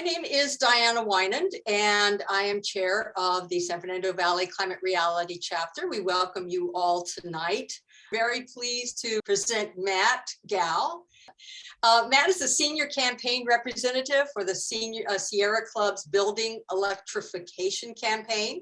name is Diana Wynand, and I am chair of the San Fernando Valley Climate Reality Chapter. We welcome you all tonight. Very pleased to present Matt Gough. Matt is the senior campaign representative for the Sierra Club's Building Electrification campaign.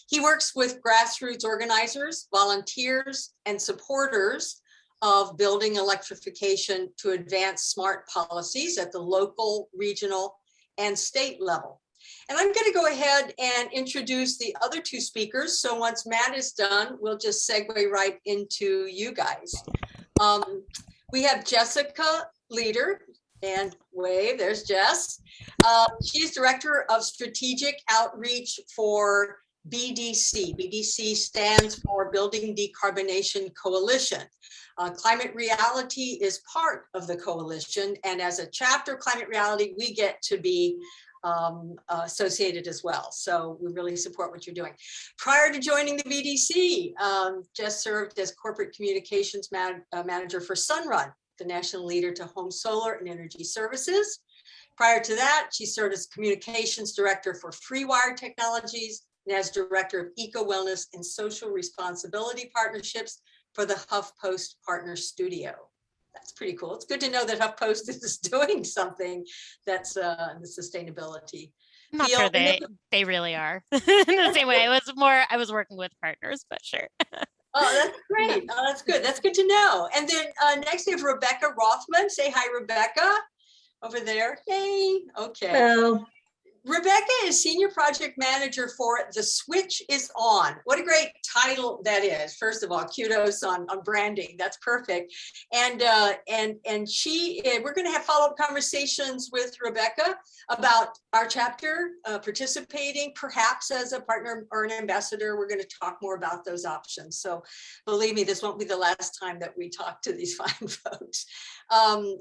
He works with grassroots organizers, volunteers, and supporters of building electrification to advance smart policies at the local, regional, and state level. And I'm going to go ahead and introduce the other two speakers. So once Matt is done, we'll just segue right into you guys. We have Jessica Leader, and wave, there's Jess. She's Director of Strategic Outreach for BDC. BDC stands for Building Decarbonization Coalition. Climate Reality is part of the coalition, and as a chapter of Climate Reality, we get to be associated as well. So we really support what you're doing. Prior to joining the BDC, Jess served as Corporate Communications Manager for Sunrun, the national leader to home solar and energy services. Prior to that, she served as Communications Director for FreeWire Technologies and as Director of Eco Wellness and Social Responsibility Partnerships for the HuffPost Partner Studio. That's pretty cool. It's good to know that HuffPost is doing something that's in the sustainability. I'm not sure they really are. In the same way, I was working with partners, but sure. Oh, that's great. Oh, that's good. That's good to know. And then next we have Rebecca Rothman. Say hi, Rebecca, over there. Hey, okay. Hello. Rebecca is Senior Project Manager for The Switch is On. What a great title that is. First of all, kudos on branding. That's perfect. And we're going to have follow-up conversations with Rebecca about our chapter participating, perhaps as a partner or an ambassador. We're going to talk more about those options. So believe me, this won't be the last time that we talk to these fine folks.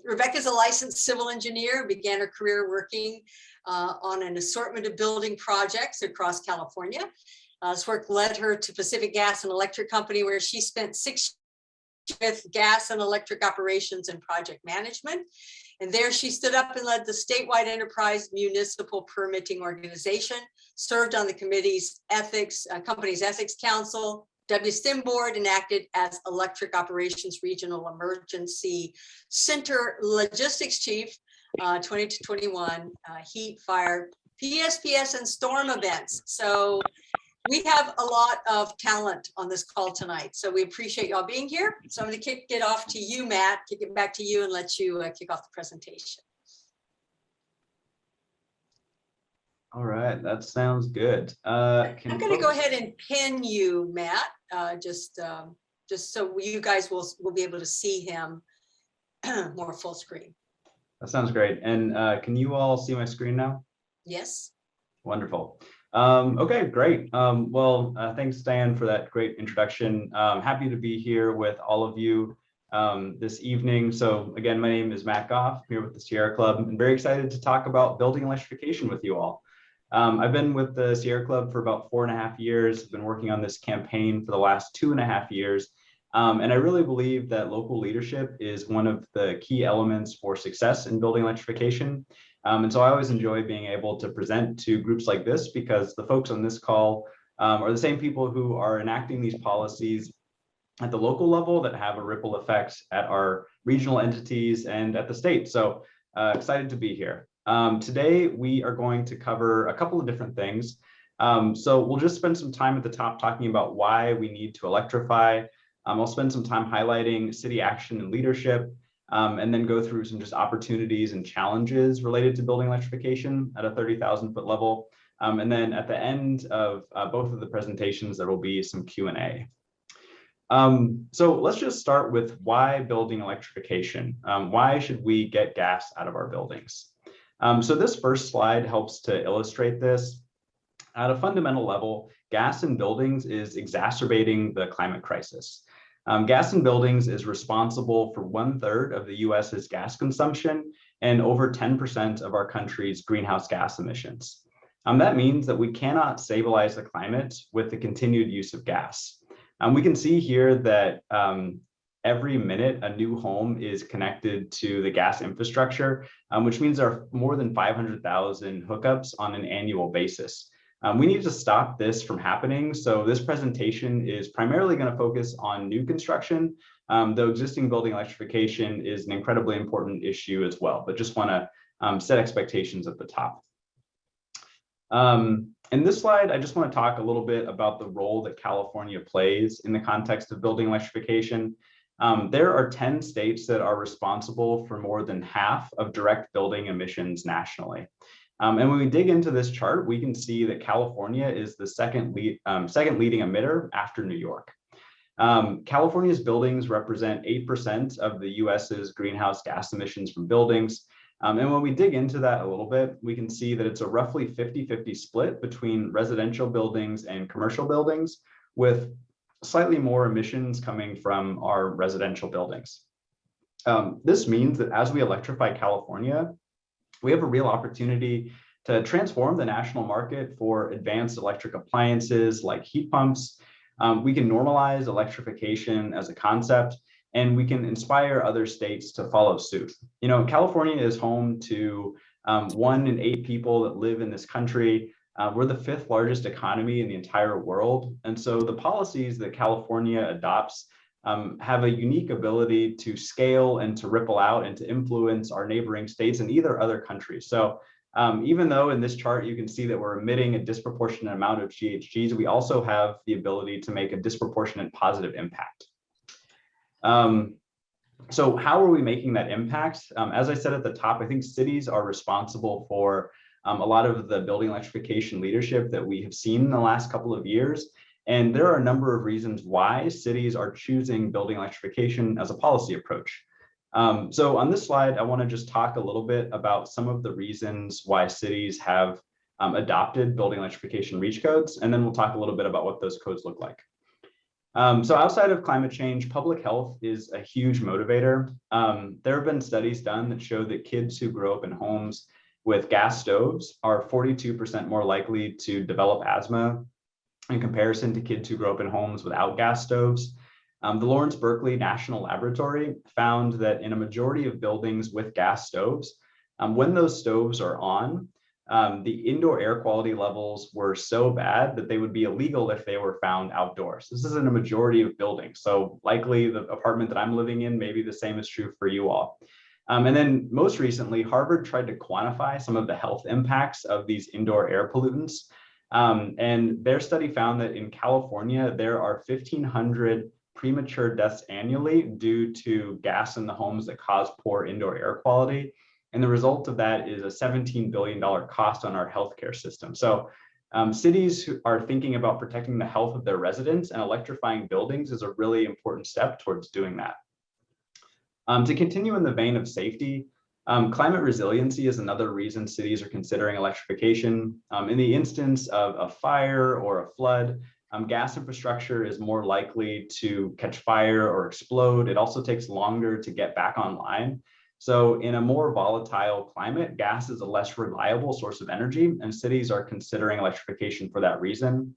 Rebecca's a licensed civil engineer, began her career working on an assortment of building projects across California. This work led her to Pacific Gas and Electric Company, where she spent 6 years with gas and electric operations and project management. And there she stood up and led the statewide enterprise municipal permitting organization, served on the committee's company's ethics council, WSTEM board, and acted as electric operations regional emergency center logistics chief 20 to 21, heat, fire, PSPS, and storm events. So we have a lot of talent on this call tonight. So we appreciate y'all being here. So I'm going to kick it off to you, Matt, kick it back to you and let you kick off the presentation. All right, that sounds good. I'm going to go ahead and pin you, Matt, just so you guys will be able to see him more full screen. That sounds great. And can you all see my screen now? Yes. Wonderful. Okay, great. Thanks, Diane, for that great introduction. Happy to be here with all of you this evening. So again, my name is Matt Gough, here with the Sierra Club. I'm very excited to talk about building electrification with you all. I've been with the Sierra Club for about 4.5 years. I've been working on this campaign for the last 2.5 years. And I really believe that local leadership is one of the key elements for success in building electrification. And so I always enjoy being able to present to groups like this, because the folks on this call are the same people who are enacting these policies at the local level that have a ripple effect at our regional entities and at the state. So excited to be here. Today, we are going to cover a couple of different things. So we'll just spend some time at the top talking about why we need to electrify. I'll spend some time highlighting city action and leadership, and then go through some just opportunities and challenges related to building electrification at a 30,000-foot level. And then at the end of both of the presentations, there will be some Q&A. So let's just start with why building electrification. Why should we get gas out of our buildings? So this first slide helps to illustrate this. At a fundamental level, gas in buildings is exacerbating the climate crisis. Gas in buildings is responsible for 1/3 of the US's gas consumption and over 10% of our country's greenhouse gas emissions. That means that we cannot stabilize the climate with the continued use of gas. We can see here that every minute a new home is connected to the gas infrastructure, which means there are more than 500,000 hookups on an annual basis. We need to stop this from happening. So this presentation is primarily going to focus on new construction, though existing building electrification is an incredibly important issue as well, but just want to set expectations at the top. In this slide, I just want to talk a little bit about the role that California plays in the context of building electrification. There are 10 states that are responsible for more than half of direct building emissions nationally. And when we dig into this chart, we can see that California is the second leading emitter after New York. California's buildings represent 8% of the US's greenhouse gas emissions from buildings. And when we dig into that a little bit, we can see that it's a roughly 50-50 split between residential buildings and commercial buildings, with slightly more emissions coming from our residential buildings. This means that as we electrify California, we have a real opportunity to transform the national market for advanced electric appliances like heat pumps. We can normalize electrification as a concept, and we can inspire other states to follow suit. You know, California is home to 1 in 8 people that live in this country. We're the 5th largest economy in the entire world. And so the policies that California adopts have a unique ability to scale and to ripple out and to influence our neighboring states and either other countries. So even though in this chart you can see that we're emitting a disproportionate amount of GHGs, we also have the ability to make a disproportionate positive impact. So how are we making that impact? As I said at the top, I think cities are responsible for a lot of the building electrification leadership that we have seen in the last couple of years. And there are a number of reasons why cities are choosing building electrification as a policy approach. So on this slide, I want to just talk a little bit about some of the reasons why cities have adopted building electrification reach codes, and then we'll talk a little bit about what those codes look like. So outside of climate change, public health is a huge motivator. There have been studies done that show that kids who grow up in homes with gas stoves are 42% more likely to develop asthma in comparison to kids who grow up in homes without gas stoves. The Lawrence Berkeley National Laboratory found that in a majority of buildings with gas stoves, when those stoves are on, the indoor air quality levels were so bad that they would be illegal if they were found outdoors. This is in a majority of buildings. So likely the apartment that I'm living in, maybe the same is true for you all. And then most recently, Harvard tried to quantify some of the health impacts of these indoor air pollutants. And their study found that in California, there are 1,500 premature deaths annually due to gas in the homes that cause poor indoor air quality. And the result of that is a $17 billion cost on our healthcare system. So cities who are thinking about protecting the health of their residents, and electrifying buildings is a really important step towards doing that. To continue in the vein of safety, climate resiliency is another reason cities are considering electrification. In the instance of a fire or a flood, gas infrastructure is more likely to catch fire or explode. It also takes longer to get back online. So in a more volatile climate, gas is a less reliable source of energy, and cities are considering electrification for that reason.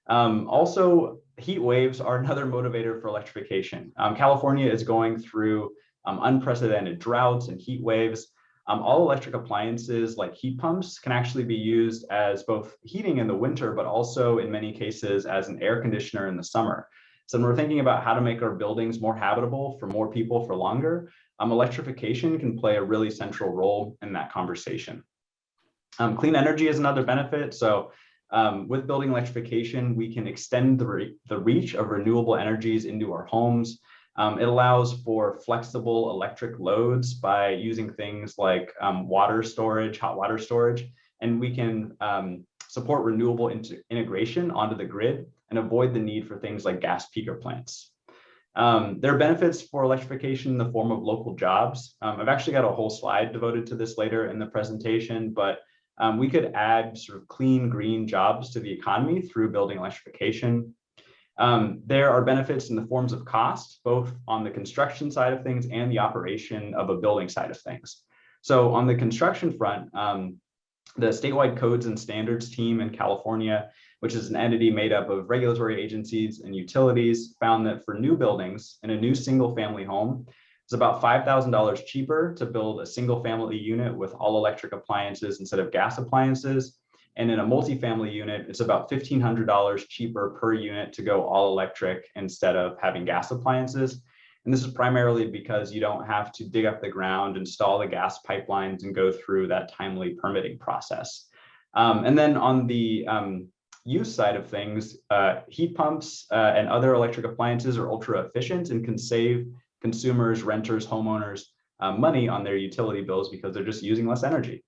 Also, heat waves are another motivator for electrification. California is going through unprecedented droughts and heat waves. All electric appliances like heat pumps can actually be used as both heating in the winter, but also in many cases as an air conditioner in the summer. So when we're thinking about how to make our buildings more habitable for more people for longer, electrification can play a really central role in that conversation. Clean energy is another benefit. So with building electrification, we can extend the reach of renewable energies into our homes. It allows for flexible electric loads by using things like water storage, hot water storage, and we can support renewable integration onto the grid and avoid the need for things like gas peaker plants. There are benefits for electrification in the form of local jobs. I've actually got a whole slide devoted to this later in the presentation, but we could add sort of clean green jobs to the economy through building electrification. There are benefits in the forms of cost, both on the construction side of things and the operation of a building side of things. So on the construction front, The statewide codes and standards team in California, which is an entity made up of regulatory agencies and utilities, found that for new buildings in a new single family home, it's about $5,000 cheaper to build a single family unit with all electric appliances instead of gas appliances. And in a multifamily unit, it's about $1,500 cheaper per unit to go all electric instead of having gas appliances. And this is primarily because you don't have to dig up the ground, install the gas pipelines, and go through that timely permitting process. And then on the use side of things, heat pumps and other electric appliances are ultra efficient and can save consumers, renters, homeowners money on their utility bills because they're just using less energy.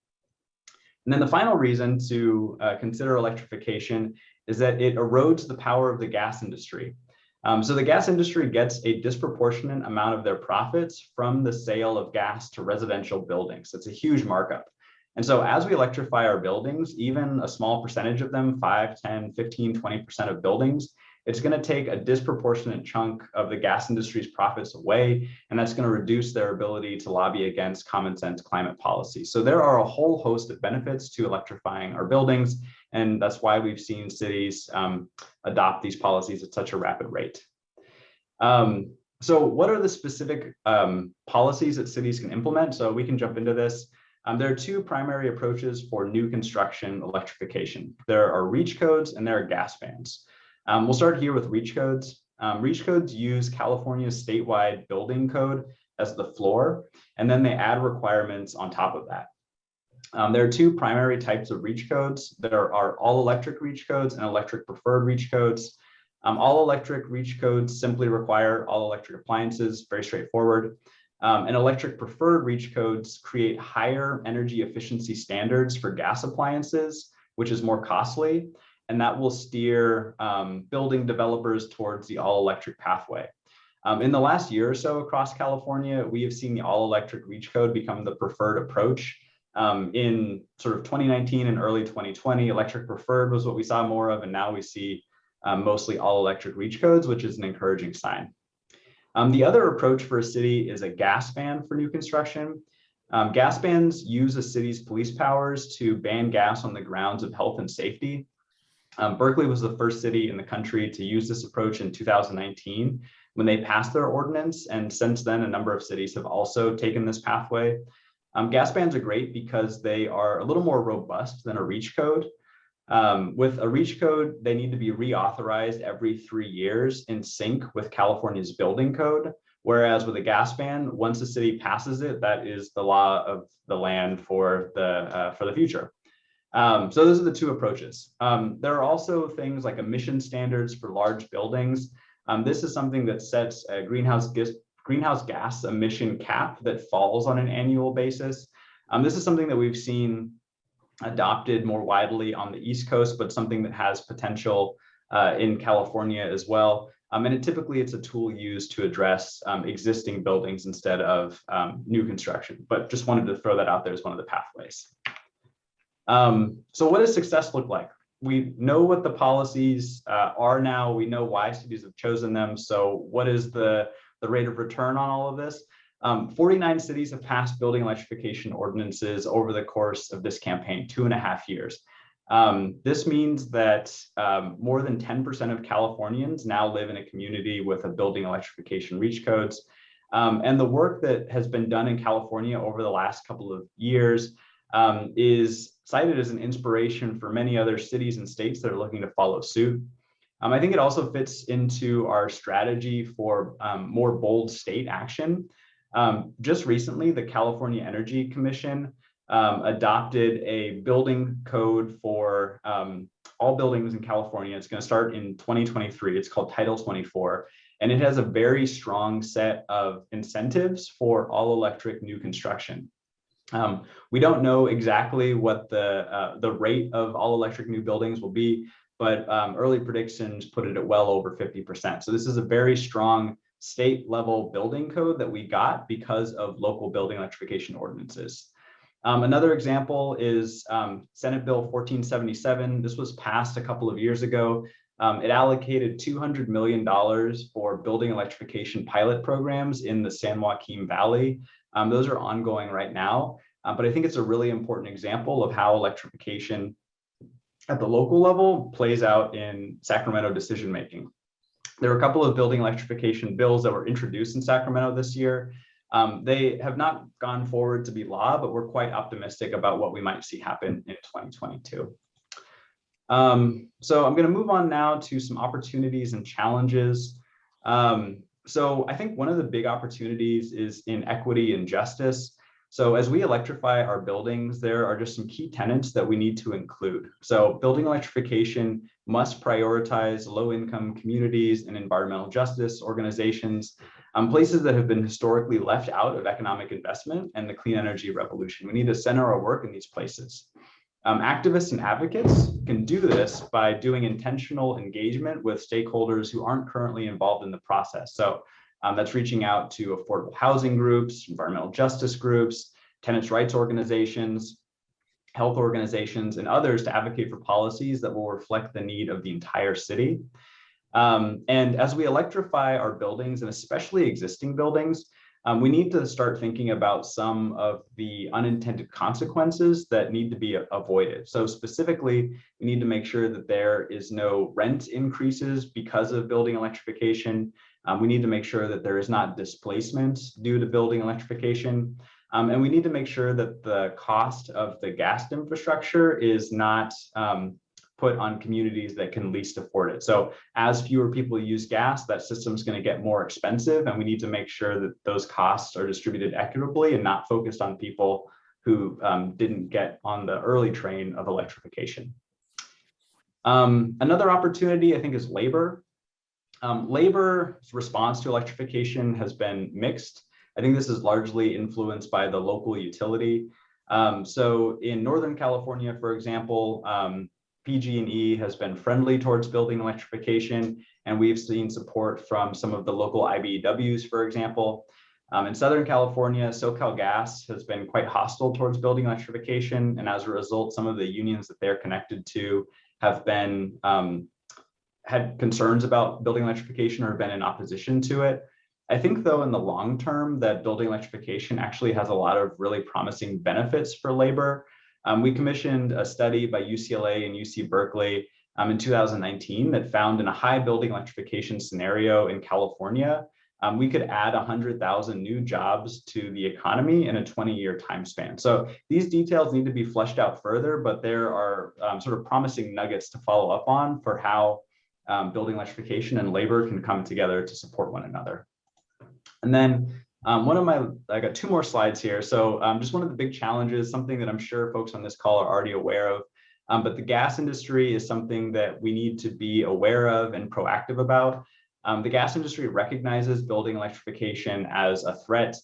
And then the final reason to consider electrification is that it erodes the power of the gas industry. So the gas industry gets a disproportionate amount of their profits from the sale of gas to residential buildings. It's a huge markup. And so as we electrify our buildings, even a small percentage of them, 5, 10, 15, 20% of buildings, it's going to take a disproportionate chunk of the gas industry's profits away, and that's going to reduce their ability to lobby against common sense climate policy. So there are a whole host of benefits to electrifying our buildings, and that's why we've seen cities adopt these policies at such a rapid rate. So what are the specific policies that cities can implement? So we can jump into this. There are two primary approaches for new construction electrification. There are REACH codes and there are gas bans. We'll start here with REACH codes. REACH codes use California's statewide building code as the floor, and then they add requirements on top of that. There are two primary types of REACH codes. There are all-electric REACH codes and electric preferred REACH codes. All-electric REACH codes simply require all-electric appliances, very straightforward. And electric preferred REACH codes create higher energy efficiency standards for gas appliances, which is more costly, and that will steer building developers towards the all-electric pathway. In the last year or so across California, we have seen the all-electric REACH code become the preferred approach. In sort of 2019 and early 2020, electric preferred was what we saw more of, and now we see mostly all-electric REACH codes, which is an encouraging sign. The other approach for a city is a gas ban for new construction. Gas bans use a city's police powers to ban gas on the grounds of health and safety. Berkeley was the first city in the country to use this approach in 2019 when they passed their ordinance, and since then a number of cities have also taken this pathway. Gas bans are great because they are a little more robust than a REACH code. With a REACH code, they need to be reauthorized every 3 years in sync with California's building code, whereas with a gas ban, once a city passes it, that is the law of the land for the future. So those are the two approaches. There are also things like emission standards for large buildings. This is something that sets a greenhouse gas emission cap that falls on an annual basis. This is something that we've seen adopted more widely on the East Coast, but something that has potential in California as well. And typically it's a tool used to address existing buildings instead of new construction, but just wanted to throw that out there as one of the pathways. So what does success look like? We know what the policies are now. We know why cities have chosen them. So what is the rate of return on all of this? 49 cities have passed building electrification ordinances over the course of this campaign, 2.5 years. This means that more than 10% of Californians now live in a community with a building electrification REACH codes. And the work that has been done in California over the last couple of years is cited as an inspiration for many other cities and states that are looking to follow suit. I think it also fits into our strategy for more bold state action. Just recently, the California Energy Commission adopted a building code for all buildings in California. It's going to start in 2023. It's called Title 24, and it has a very strong set of incentives for all electric new construction. We don't know exactly what the rate of all electric new buildings will be, but early predictions put it at well over 50%. So this is a very strong state level building code that we got because of local building electrification ordinances. Another example is Senate Bill 1477. This was passed a couple of years ago. It allocated $200 million for building electrification pilot programs in the San Joaquin Valley. Those are ongoing right now. But I think it's a really important example of how electrification at the local level plays out in Sacramento decision-making. There were a couple of building electrification bills that were introduced in Sacramento this year. They have not gone forward to be law, but we're quite optimistic about what we might see happen in 2022. So I'm going to move on now to some opportunities and challenges. So I think one of the big opportunities is in equity and justice. So as we electrify our buildings, there are just some key tenets that we need to include. So building electrification must prioritize low-income communities and environmental justice organizations, places that have been historically left out of economic investment and the clean energy revolution. We need to center our work in these places. Activists and advocates can do this by doing intentional engagement with stakeholders who aren't currently involved in the process. So that's reaching out to affordable housing groups, environmental justice groups, tenants' rights organizations, health organizations, and others to advocate for policies that will reflect the need of the entire city. And as we electrify our buildings, and especially existing buildings, we need to start thinking about some of the unintended consequences that need to be avoided. So specifically, we need to make sure that there is no rent increases because of building electrification. We need to make sure that there is not displacement due to building electrification. And we need to make sure that the cost of the gas infrastructure is not put on communities that can least afford it. So as fewer people use gas, that system's going to get more expensive, and we need to make sure that those costs are distributed equitably and not focused on people who didn't get on the early train of electrification. Another opportunity, I think, is labor. Labor's response to electrification has been mixed. I think this is largely influenced by the local utility. So in Northern California, for example, PG&E has been friendly towards building electrification, and we've seen support from some of the local IBEWs, for example. In Southern California, SoCalGas has been quite hostile towards building electrification, and as a result, some of the unions that they're connected to have been had concerns about building electrification or have been in opposition to it. I think, though, in the long term, that building electrification actually has a lot of really promising benefits for labor. We commissioned a study by UCLA and UC Berkeley in 2019 that found in a high building electrification scenario in California, we could add 100,000 new jobs to the economy in a 20-year time span. So these details need to be fleshed out further, but there are sort of promising nuggets to follow up on for how building electrification and labor can come together to support one another. And then I got two more slides here. So just one of the big challenges, something that I'm sure folks on this call are already aware of, but the gas industry is something that we need to be aware of and proactive about. The gas industry recognizes building electrification as a threat.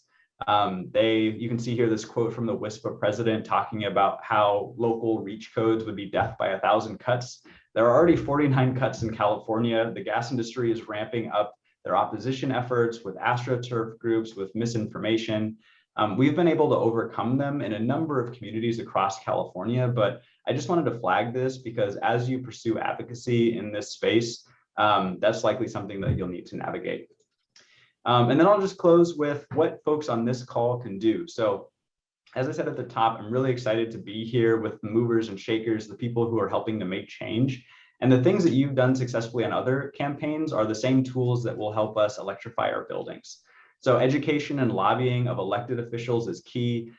You can see here this quote from the WISPA president talking about how local reach codes would be death by 1,000 cuts. There are already 49 cuts in California. The gas industry is ramping up their opposition efforts with AstroTurf groups, with misinformation. We've been able to overcome them in a number of communities across California, but I just wanted to flag this because as you pursue advocacy in this space, that's likely something that you'll need to navigate. And then I'll just close with what folks on this call can do. So as I said at the top, I'm really excited to be here with the movers and shakers, the people who are helping to make change. And the things that you've done successfully on other campaigns are the same tools that will help us electrify our buildings. So education and lobbying of elected officials is key.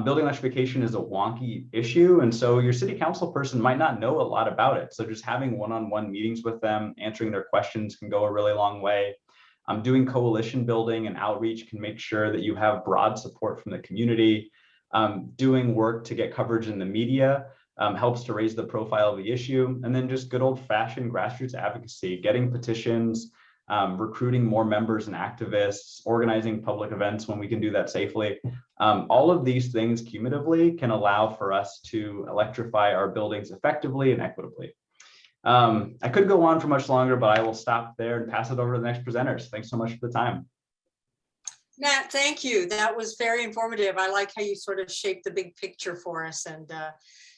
Building electrification is a wonky issue, and so your city council person might not know a lot about it. So just having one-on-one meetings with them, answering their questions can go a really long way. Doing coalition building and outreach can make sure that you have broad support from the community. Doing work to get coverage in the media helps to raise the profile of the issue. And then just good old-fashioned grassroots advocacy, getting petitions, recruiting more members and activists, organizing public events when we can do that safely. All of these things cumulatively can allow for us to electrify our buildings effectively and equitably. I could go on for much longer, but I will stop there and pass it over to the next presenters. Thanks so much for the time. Matt, thank you. That was very informative. I like how you sort of shaped the big picture for us and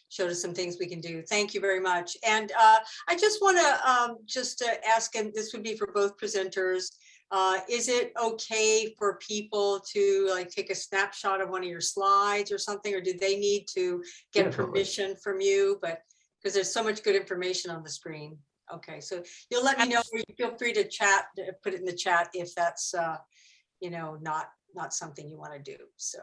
showed us some things we can do. Thank you very much. And I just want to ask, and this would be for both presenters, Is it okay for people to like take a snapshot of one of your slides or something, or do they need to get Yeah, totally. permission from you? But because there's so much good information on the screen. Okay, so you'll let me know. Feel free to chat, put it in the chat if that's you know, not something you want to do. So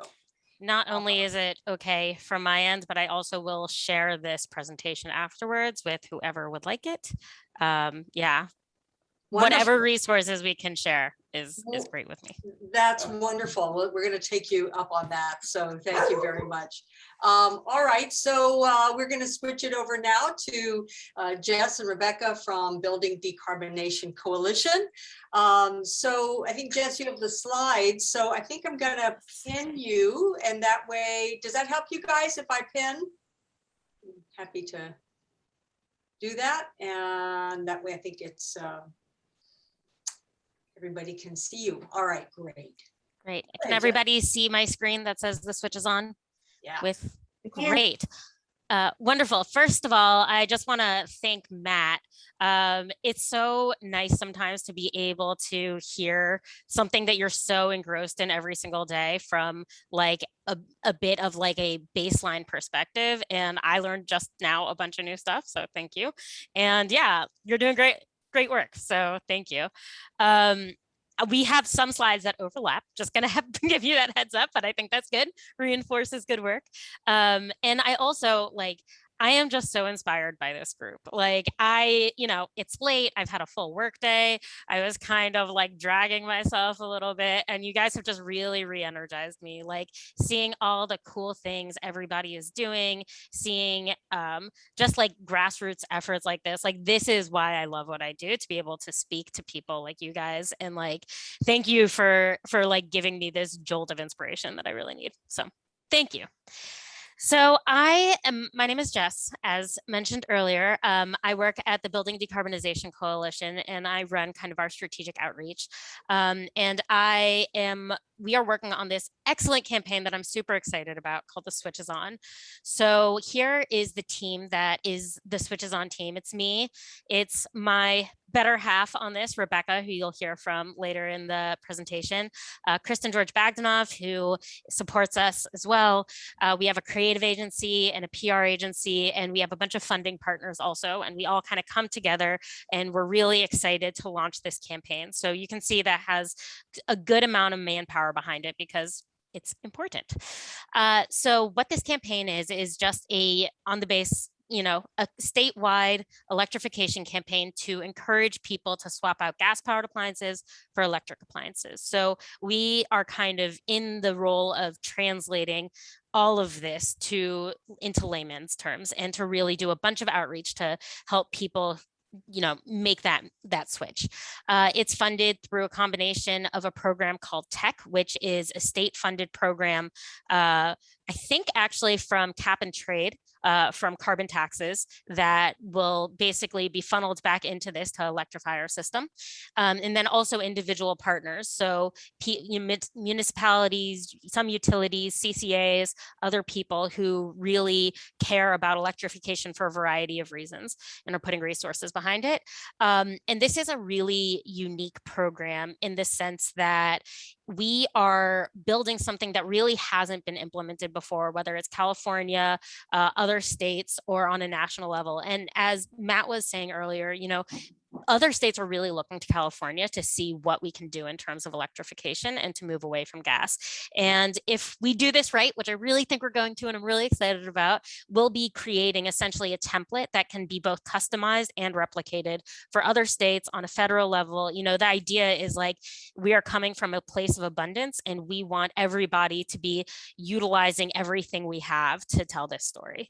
Not only is it okay from my end, but I also will share this presentation afterwards with whoever would like it. Yeah, whatever wonderful. resources we can share is great with me. That's wonderful. We're going to take you up on that. So thank you very much. All right, so we're going to switch it over now to Jess and Rebecca from Building Decarbonization Coalition. So I think, Jess, you have the slides. So I think I'm going to pin you, and that way, does that help you guys if I pin? I'm happy to do that. And that way I think it's everybody can see you. All right, great. Great. Can everybody see my screen that says the switch is on? Yeah. Great. Wonderful. First of all, I just want to thank Matt. It's so nice sometimes to be able to hear something that you're so engrossed in every single day from like a bit of like a baseline perspective. And I learned just now a bunch of new stuff. So thank you. And yeah, you're doing great work. So thank you. We have some slides that overlap, just gonna have to give you that heads up, but I think that's good, reinforces good work. And I also I am just so inspired by this group. Like you know, it's late, I've had a full work day. I was kind of like dragging myself a little bit, and you guys have just really re-energized me. Like seeing all the cool things everybody is doing, seeing just like grassroots efforts like this is why I love what I do, to be able to speak to people like you guys. And like, thank you for like giving me this jolt of inspiration that I really need. So thank you. So my name is Jess, as mentioned earlier. I work at the Building Decarbonization Coalition, and I run kind of our strategic outreach. And we are working on this excellent campaign that I'm super excited about called The Switch Is On. So here is the team that is the Switch Is On team. It's me, it's my better half on this, Rebecca, who you'll hear from later in the presentation, Kristen George Bagdanoff, who supports us as well. We have a creative agency and a PR agency, and we have a bunch of funding partners also, and we all kind of come together, and we're really excited to launch this campaign. So you can see that has a good amount of manpower behind it because it's important. So what this campaign is just on the base, you know, a statewide electrification campaign to encourage people to swap out gas-powered appliances for electric appliances. So we are kind of in the role of translating all of this into layman's terms, and to really do a bunch of outreach to help people, you know, make that switch. It's funded through a combination of a program called TEC, which is a state-funded program, I think actually from cap and trade, from carbon taxes, that will basically be funneled back into this to electrify our system. And then also individual partners. So municipalities, some utilities, CCAs, other people who really care about electrification for a variety of reasons and are putting resources behind it. And this is a really unique program in the sense that we are building something that really hasn't been implemented before, whether it's California, other states, or on a national level. And as Matt was saying earlier, you know, other states are really looking to California to see what we can do in terms of electrification and to move away from gas. And if we do this right, which I really think we're going to, and I'm really excited about, we'll be creating essentially a template that can be both customized and replicated for other states on a federal level. You know, the idea is like, we are coming from a place of abundance, and we want everybody to be utilizing everything we have to tell this story.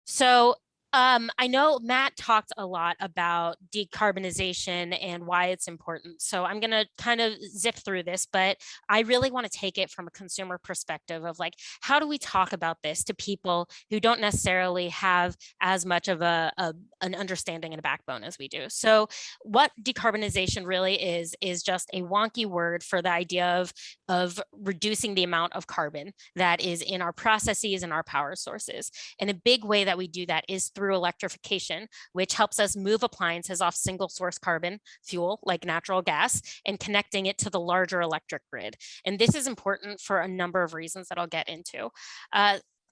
So I know Matt talked a lot about decarbonization and why it's important. So I'm going to kind of zip through this, but I really want to take it from a consumer perspective of like, how do we talk about this to people who don't necessarily have as much of an understanding and a backbone as we do? So what decarbonization really is just a wonky word for the idea of reducing the amount of carbon that is in our processes and our power sources. And a big way that we do that is through through electrification, which helps us move appliances off single source carbon fuel like natural gas and connecting it to the larger electric grid. And this is important for a number of reasons that I'll get into.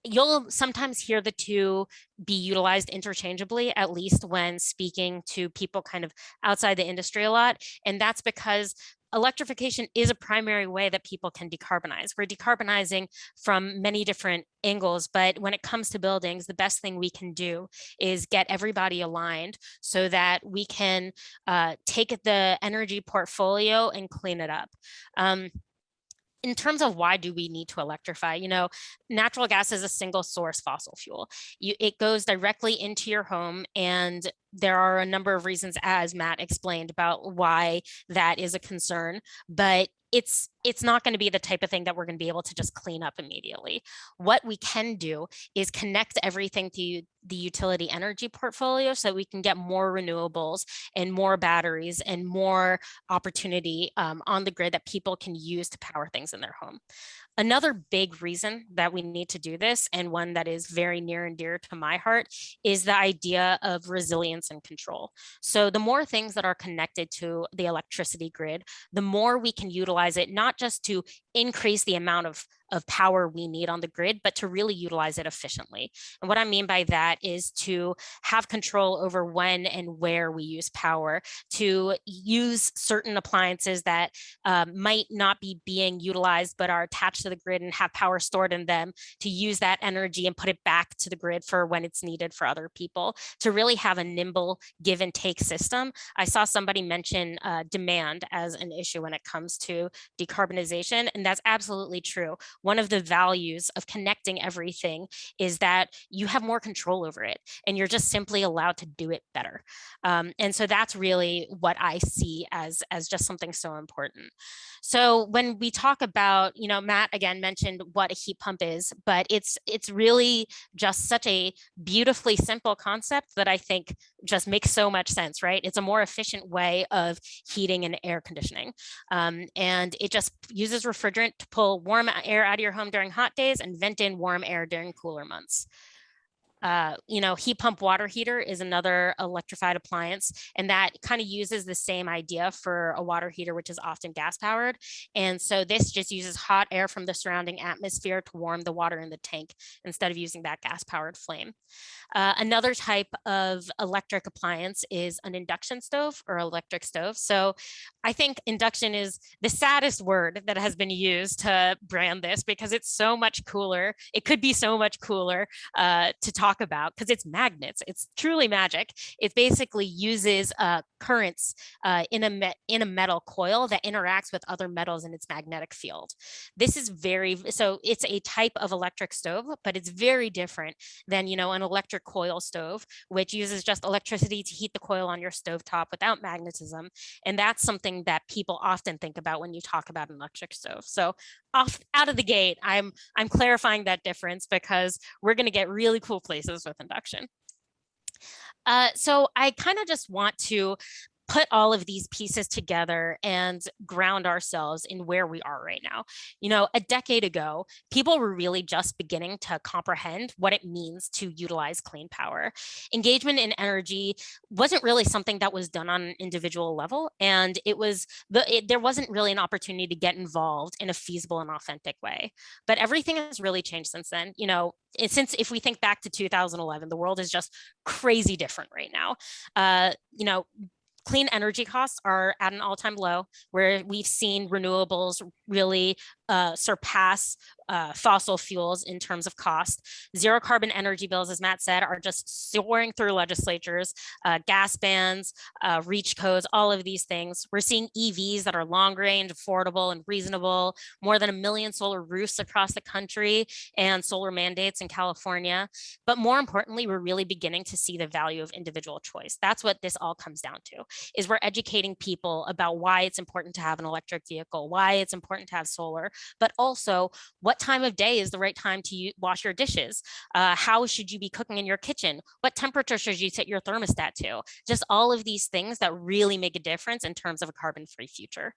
You'll sometimes hear the two be utilized interchangeably, at least when speaking to people kind of outside the industry a lot. And that's because electrification is a primary way that people can decarbonize. We're decarbonizing from many different angles, but when it comes to buildings, the best thing we can do is get everybody aligned so that we can take the energy portfolio and clean it up. In terms of why do we need to electrify, natural gas is a single source fossil fuel. It goes directly into your home, and there are a number of reasons, as Matt explained, about why that is a concern, but it's not going to be the type of thing that we're going to be able to just clean up immediately. What we can do is connect everything to the utility energy portfolio so that we can get more renewables and more batteries and more opportunity on the grid that people can use to power things in their home. Another big reason that we need to do this, and one that is very near and dear to my heart, is the idea of resilience and control. So the more things that are connected to the electricity grid, the more we can utilize it, not just to increase the amount of power we need on the grid, but to really utilize it efficiently. And what I mean by that is to have control over when and where we use power, to use certain appliances that might not be being utilized but are attached to the grid and have power stored in them, to use that energy and put it back to the grid for when it's needed for other people, to really have a nimble give and take system. I saw somebody mention demand as an issue when it comes to decarbonization, and that's absolutely true. One of the values of connecting everything is that you have more control over it, and you're just simply allowed to do it better. And so that's really what I see as just something so important. So when we talk about, Matt again mentioned what a heat pump is, but it's really just such a beautifully simple concept that I think just makes so much sense, right? It's a more efficient way of heating and air conditioning. And it just uses refrigerant to pull warm air out of your home during hot days and vent in warm air during cooler months. Heat pump water heater is another electrified appliance, and that kind of uses the same idea for a water heater, which is often gas powered. And so this just uses hot air from the surrounding atmosphere to warm the water in the tank instead of using that gas powered flame. Another type of electric appliance is an induction stove or electric stove. So I think induction is the saddest word that has been used to brand this, because it's so much cooler. It could be so much cooler to talk about, because it's magnets. It's truly magic. It basically uses currents in a metal coil that interacts with other metals in its magnetic field. This is so it's a type of electric stove, but it's very different than, an electric coil stove, which uses just electricity to heat the coil on your stovetop without magnetism. And that's something that people often think about when you talk about an electric stove. So out of the gate, I'm clarifying that difference, because we're going to get really cool places with induction. So I kind of just want to put all of these pieces together and ground ourselves in where we are right now. A decade ago, people were really just beginning to comprehend what it means to utilize clean power. Engagement in energy wasn't really something that was done on an individual level, and there wasn't really an opportunity to get involved in a feasible and authentic way. But everything has really changed since then. Since if we think back to 2011, the world is just crazy different right now. Clean energy costs are at an all-time low, where we've seen renewables really surpass fossil fuels in terms of cost. Zero carbon energy bills, as Matt said, are just soaring through legislatures, gas bans, reach codes, all of these things. We're seeing EVs that are long range, affordable, and reasonable, more than 1 million solar roofs across the country, and solar mandates in California. But more importantly, we're really beginning to see the value of individual choice. That's what this all comes down to, is we're educating people about why it's important to have an electric vehicle, why it's important to have solar, but also what time of day is the right time to wash your dishes? How should you be cooking in your kitchen? What temperature should you set your thermostat to? Just all of these things that really make a difference in terms of a carbon-free future.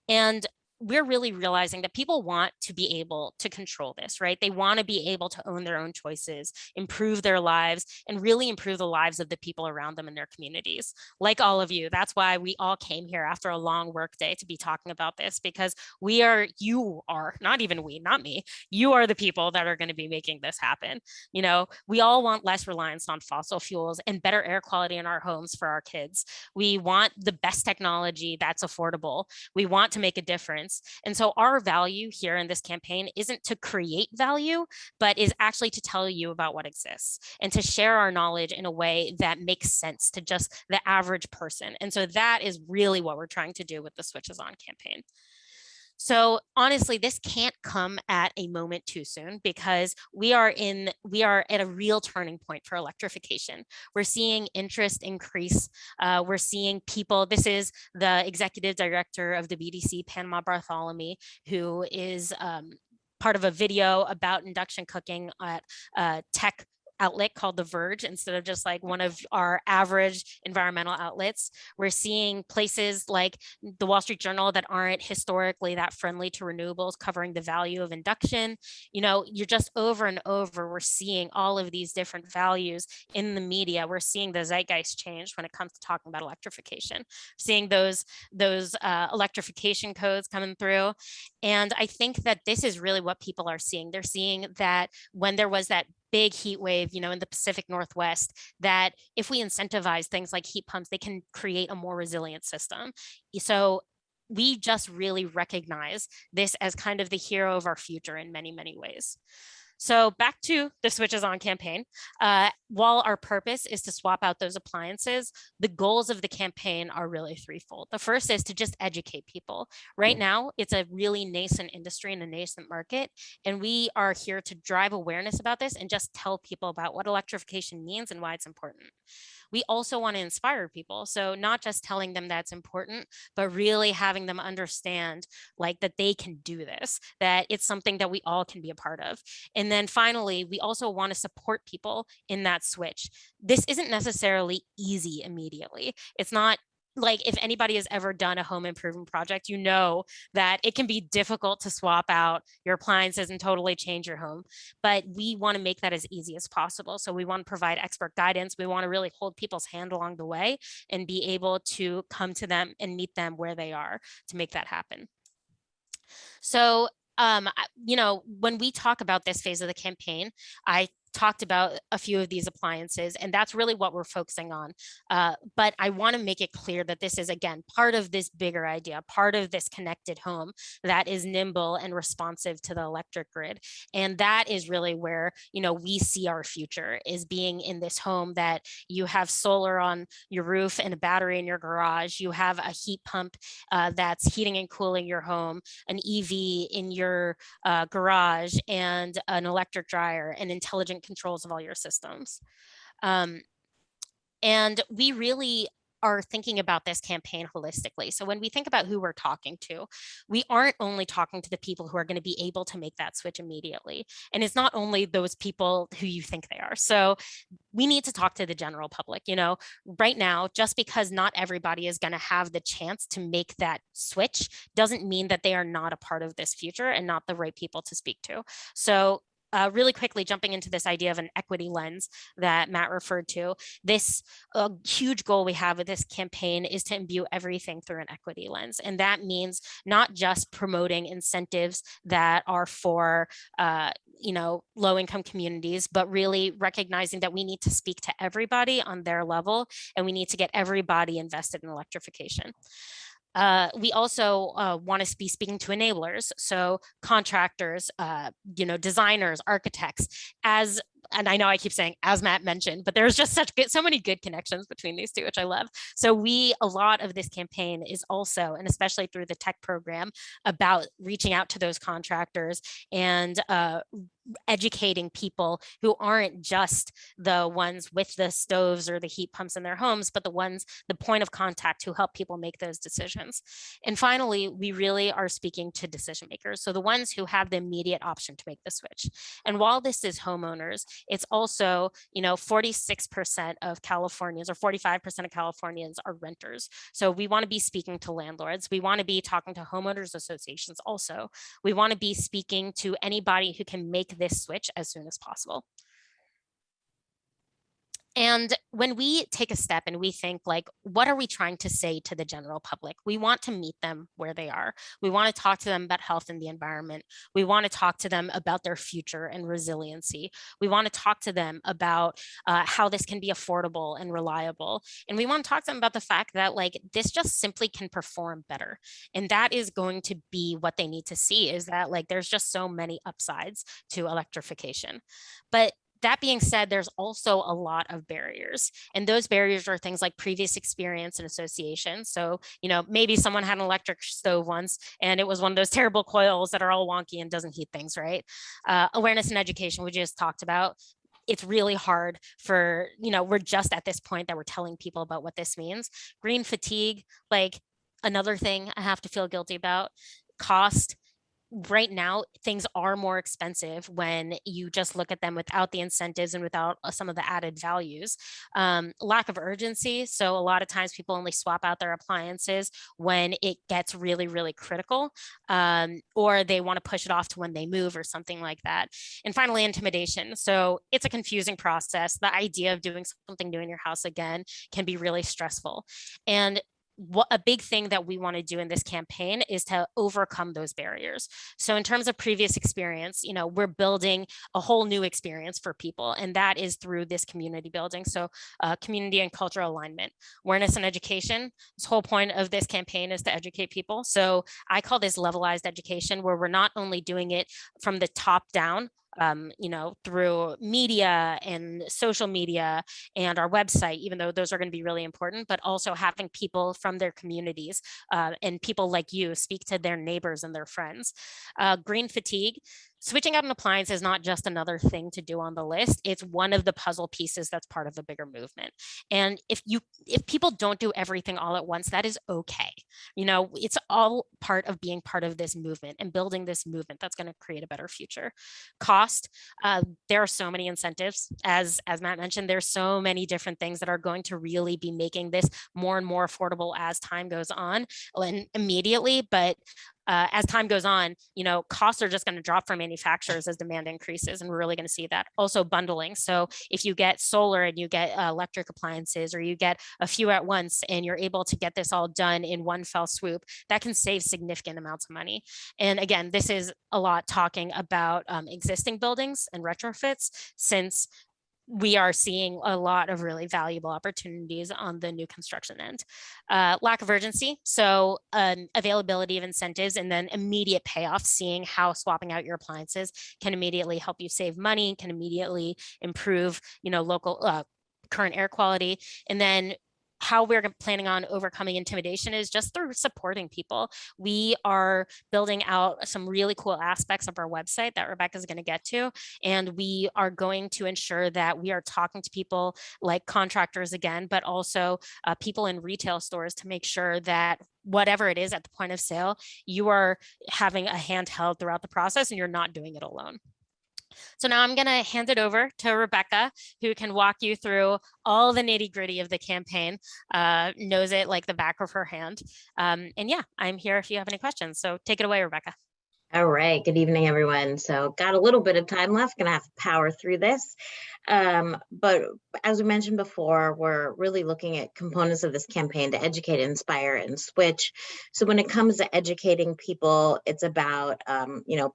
And we're really realizing that people want to be able to control this, right? They want to be able to own their own choices, improve their lives, and really improve the lives of the people around them in their communities. Like all of you, that's why we all came here after a long work day to be talking about this, because you are, not even we, not me, you are the people that are going to be making this happen. You know, we all want less reliance on fossil fuels and better air quality in our homes for our kids. We want the best technology that's affordable. We want to make a difference. And so our value here in this campaign isn't to create value, but is actually to tell you about what exists and to share our knowledge in a way that makes sense to just the average person. And so that is really what we're trying to do with the Switches On campaign. So honestly, this can't come at a moment too soon, because we are at a real turning point for electrification. We're seeing interest increase. We're seeing people. This is the executive director of the BDC, Panama Bartholomew, who is part of a video about induction cooking at tech outlet called The Verge instead of just like one of our average environmental outlets. We're seeing places like the Wall Street Journal that aren't historically that friendly to renewables covering the value of induction. You know, you're just over and over, we're seeing all of these different values in the media. We're seeing the zeitgeist change when it comes to talking about electrification, seeing those electrification codes coming through. And I think that this is really what people are seeing. They're seeing that when there was that big heat wave, you know, in the Pacific Northwest, that if we incentivize things like heat pumps, they can create a more resilient system. So we just really recognize this as kind of the hero of our future in many, many ways. So back to the Switches On campaign. While our purpose is to swap out those appliances, the goals of the campaign are really threefold. The first is to just educate people. Right now, it's a really nascent industry and a nascent market, and we are here to drive awareness about this and just tell people about what electrification means and why it's important. We also want to inspire people. So not just telling them that's important, but really having them understand like that they can do this, that it's something that we all can be a part of. And then finally, we also want to support people in that switch. This isn't necessarily easy immediately. It's not like if anybody has ever done a home improvement project, you know that it can be difficult to swap out your appliances and totally change your home. But we want to make that as easy as possible. So we want to provide expert guidance. We want to really hold people's hand along the way and be able to come to them and meet them where they are to make that happen. So, you know, when we talk about this phase of the campaign, I talked about a few of these appliances, and that's really what we're focusing on. But I want to make it clear that this is, again, part of this bigger idea, part of this connected home that is nimble and responsive to the electric grid. And that is really where, you know, we see our future is being in this home that you have solar on your roof and a battery in your garage. You have a heat pump that's heating and cooling your home, an EV in your garage, and an electric dryer, and intelligent controls of all your systems. And we really are thinking about this campaign holistically. So when we think about who we're talking to, we aren't only talking to the people who are going to be able to make that switch immediately. And it's not only those people who you think they are. So we need to talk to the general public. You know, right now, just because not everybody is going to have the chance to make that switch doesn't mean that they are not a part of this future and not the right people to speak to. So really quickly jumping into this idea of an equity lens that Matt referred to, this huge goal we have with this campaign is to imbue everything through an equity lens. And that means not just promoting incentives that are for you know, low-income communities, but really recognizing that we need to speak to everybody on their level, and we need to get everybody invested in electrification. We also want to be speaking to enablers, so contractors, you know, designers, architects, and I know I keep saying, as Matt mentioned, but there's just so many good connections between these two, which I love. So a lot of this campaign is also, and especially through the tech program, about reaching out to those contractors and educating people who aren't just the ones with the stoves or the heat pumps in their homes, but the point of contact who help people make those decisions. And finally, we really are speaking to decision makers. So the ones who have the immediate option to make the switch. And while this is homeowners, it's also, 46% of Californians or 45% of Californians are renters. So we want to be speaking to landlords. We want to be talking to homeowners associations also. We want to be speaking to anybody who can make this switch as soon as possible. And when we take a step and we think like, what are we trying to say to the general public? We want to meet them where they are. We want to talk to them about health and the environment. We want to talk to them about their future and resiliency. We want to talk to them about how this can be affordable and reliable. And we want to talk to them about the fact that like, this just simply can perform better. And that is going to be what they need to see, is that like, there's just so many upsides to electrification. But that being said, there's also a lot of barriers, and those barriers are things like previous experience and association. So, maybe someone had an electric stove once and it was one of those terrible coils that are all wonky and doesn't heat things, right? Awareness and education, we just talked about. It's really hard for, we're just at this point that we're telling people about what this means. Green fatigue, like another thing I have to feel guilty about. Cost. Right now, things are more expensive when you just look at them without the incentives and without some of the added values. Lack of urgency. So a lot of times people only swap out their appliances when it gets really, really critical, or they want to push it off to when they move or something like that. And finally, intimidation. So it's a confusing process. The idea of doing something new in your house again can be really stressful. And what a big thing that we want to do in this campaign is to overcome those barriers. So in terms of previous experience, we're building a whole new experience for people, and that is through this community building. So community and cultural alignment, awareness and education. This whole point of this campaign is to educate people. So I call this levelized education, where we're not only doing it from the top down, through media and social media and our website, even though those are going to be really important, but also having people from their communities and people like you speak to their neighbors and their friends. Green fatigue. Switching out an appliance is not just another thing to do on the list. It's one of the puzzle pieces that's part of the bigger movement. And if people don't do everything all at once, that is okay. It's all part of being part of this movement and building this movement that's going to create a better future. Cost, there are so many incentives. As Matt mentioned, there's so many different things that are going to really be making this more and more affordable as time goes on, and immediately, but as time goes on, costs are just going to drop for manufacturers as demand increases, and we're really going to see that. Also bundling. So if you get solar and you get electric appliances, or you get a few at once and you're able to get this all done in one fell swoop, that can save significant amounts of money. And again, this is a lot talking about existing buildings and retrofits, since we are seeing a lot of really valuable opportunities on the new construction end. Lack of urgency, so availability of incentives and then immediate payoff, seeing how swapping out your appliances can immediately help you save money, can immediately improve, local current air quality. And then how we're planning on overcoming intimidation is just through supporting people. We are building out some really cool aspects of our website that Rebecca is going to get to, and we are going to ensure that we are talking to people like contractors again, but also people in retail stores, to make sure that whatever it is at the point of sale, you are having a hand held throughout the process and you're not doing it alone. So now I'm going to hand it over to Rebecca, who can walk you through all the nitty gritty of the campaign, knows it like the back of her hand. And yeah, I'm here if you have any questions. So take it away, Rebecca. All right. Good evening, everyone. So got a little bit of time left, gonna have to power through this. But as we mentioned before, we're really looking at components of this campaign to educate, inspire, and switch. So when it comes to educating people, it's about,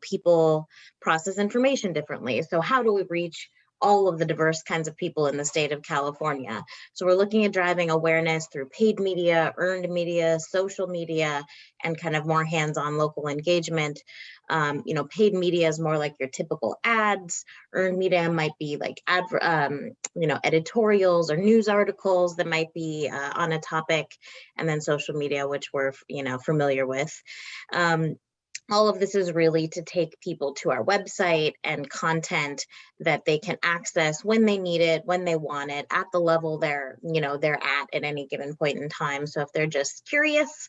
people process information differently. So how do we reach all of the diverse kinds of people in the state of California? So we're looking at driving awareness through paid media, earned media, social media, and kind of more hands-on local engagement. Paid media is more like your typical ads. Earned media might be like editorials or news articles that might be on a topic, and then social media, which we're familiar with. All of this is really to take people to our website and content that they can access when they need it, when they want it, at the level they're at any given point in time. So if they're just curious,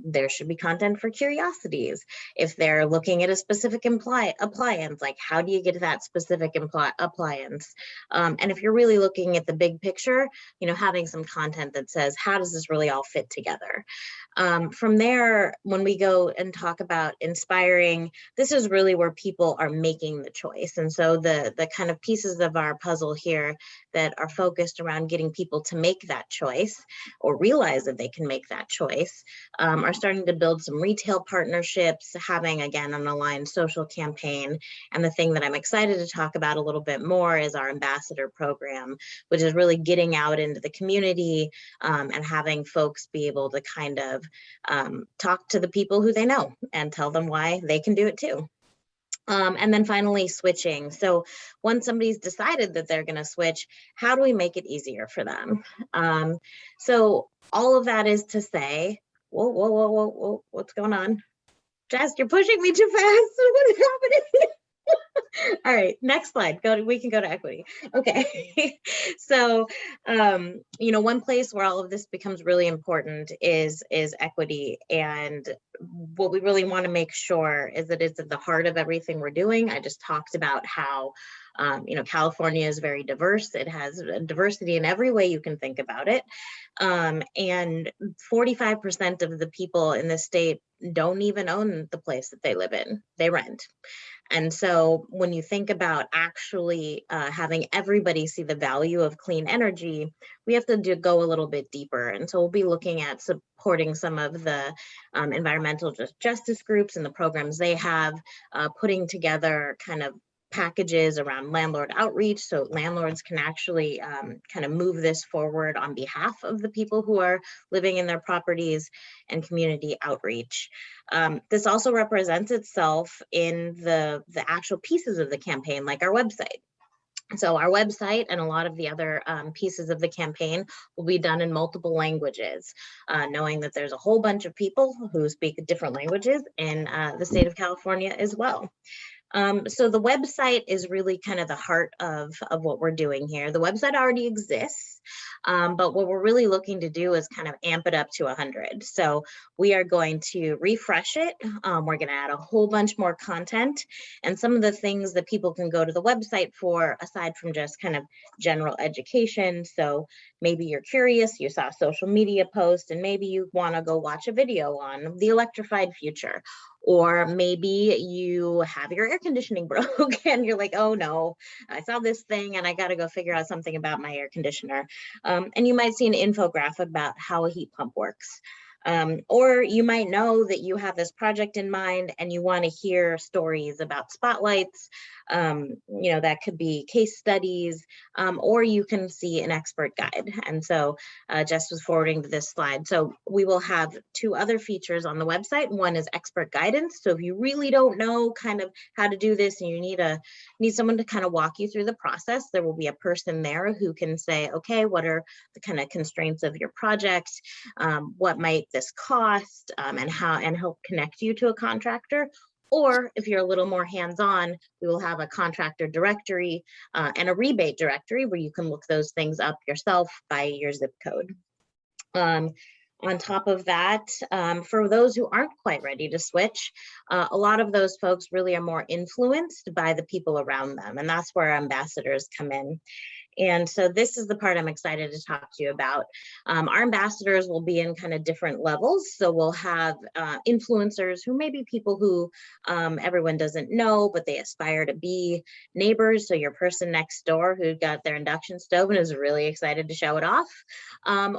there should be content for curiosities. If they're looking at a specific appliance, like how do you get to that specific appliance? And if you're really looking at the big picture, having some content that says, how does this really all fit together? From there, when we go and talk about inspiring, this is really where people are making the choice. And so the kind of pieces of our puzzle here that are focused around getting people to make that choice or realize that they can make that choice are starting to build some retail partnerships, having, again, an aligned social campaign. And the thing that I'm excited to talk about a little bit more is our ambassador program, which is really getting out into the community and having folks be able to kind of talk to the people who they know and tell them why they can do it too. And then finally, switching. So once somebody's decided that they're going to switch, how do we make it easier for them? So all of that is to say, whoa, what's going on? Jess, you're pushing me too fast. What is happening? All right, next slide. We can go to equity. Okay. So, one place where all of this becomes really important is equity. And what we really want to make sure is that it's at the heart of everything we're doing. I just talked about how, California is very diverse. It has diversity in every way you can think about it. And 45% of the people in the state don't even own the place that they live in. They rent. And so when you think about actually having everybody see the value of clean energy, we have to go a little bit deeper. And so we'll be looking at supporting some of the environmental justice groups and the programs they have, putting together kind of packages around landlord outreach so landlords can actually kind of move this forward on behalf of the people who are living in their properties, and community outreach. This also represents itself in the actual pieces of the campaign, like our website. So our website and a lot of the other pieces of the campaign will be done in multiple languages, knowing that there's a whole bunch of people who speak different languages in the state of California as well. So the website is really kind of the heart of what we're doing here. The website already exists, but what we're really looking to do is kind of amp it up to 100. So we are going to refresh it. We're going to add a whole bunch more content, and some of the things that people can go to the website for, aside from just kind of general education. So maybe you're curious, you saw a social media post, and maybe you want to go watch a video on the electrified future. Or maybe you have your air conditioning broke and you're like, oh no, I saw this thing and I got to go figure out something about my air conditioner. And you might see an infographic about how a heat pump works. Or you might know that you have this project in mind and you want to hear stories about spotlights. That could be case studies, or you can see an expert guide. And so Jess was forwarding to this slide. So we will have two other features on the website. One is expert guidance. So if you really don't know kind of how to do this and you need someone to kind of walk you through the process, there will be a person there who can say, okay, what are the kind of constraints of your project? What might this cost, and help connect you to a contractor. Or if you're a little more hands-on, we will have a contractor directory and a rebate directory where you can look those things up yourself by your zip code. On top of that, for those who aren't quite ready to switch, a lot of those folks really are more influenced by the people around them, and that's where ambassadors come in. And so this is the part I'm excited to talk to you about. Our ambassadors will be in kind of different levels. So we'll have influencers who may be people who everyone doesn't know, but they aspire to be neighbors. So your person next door who got their induction stove and is really excited to show it off,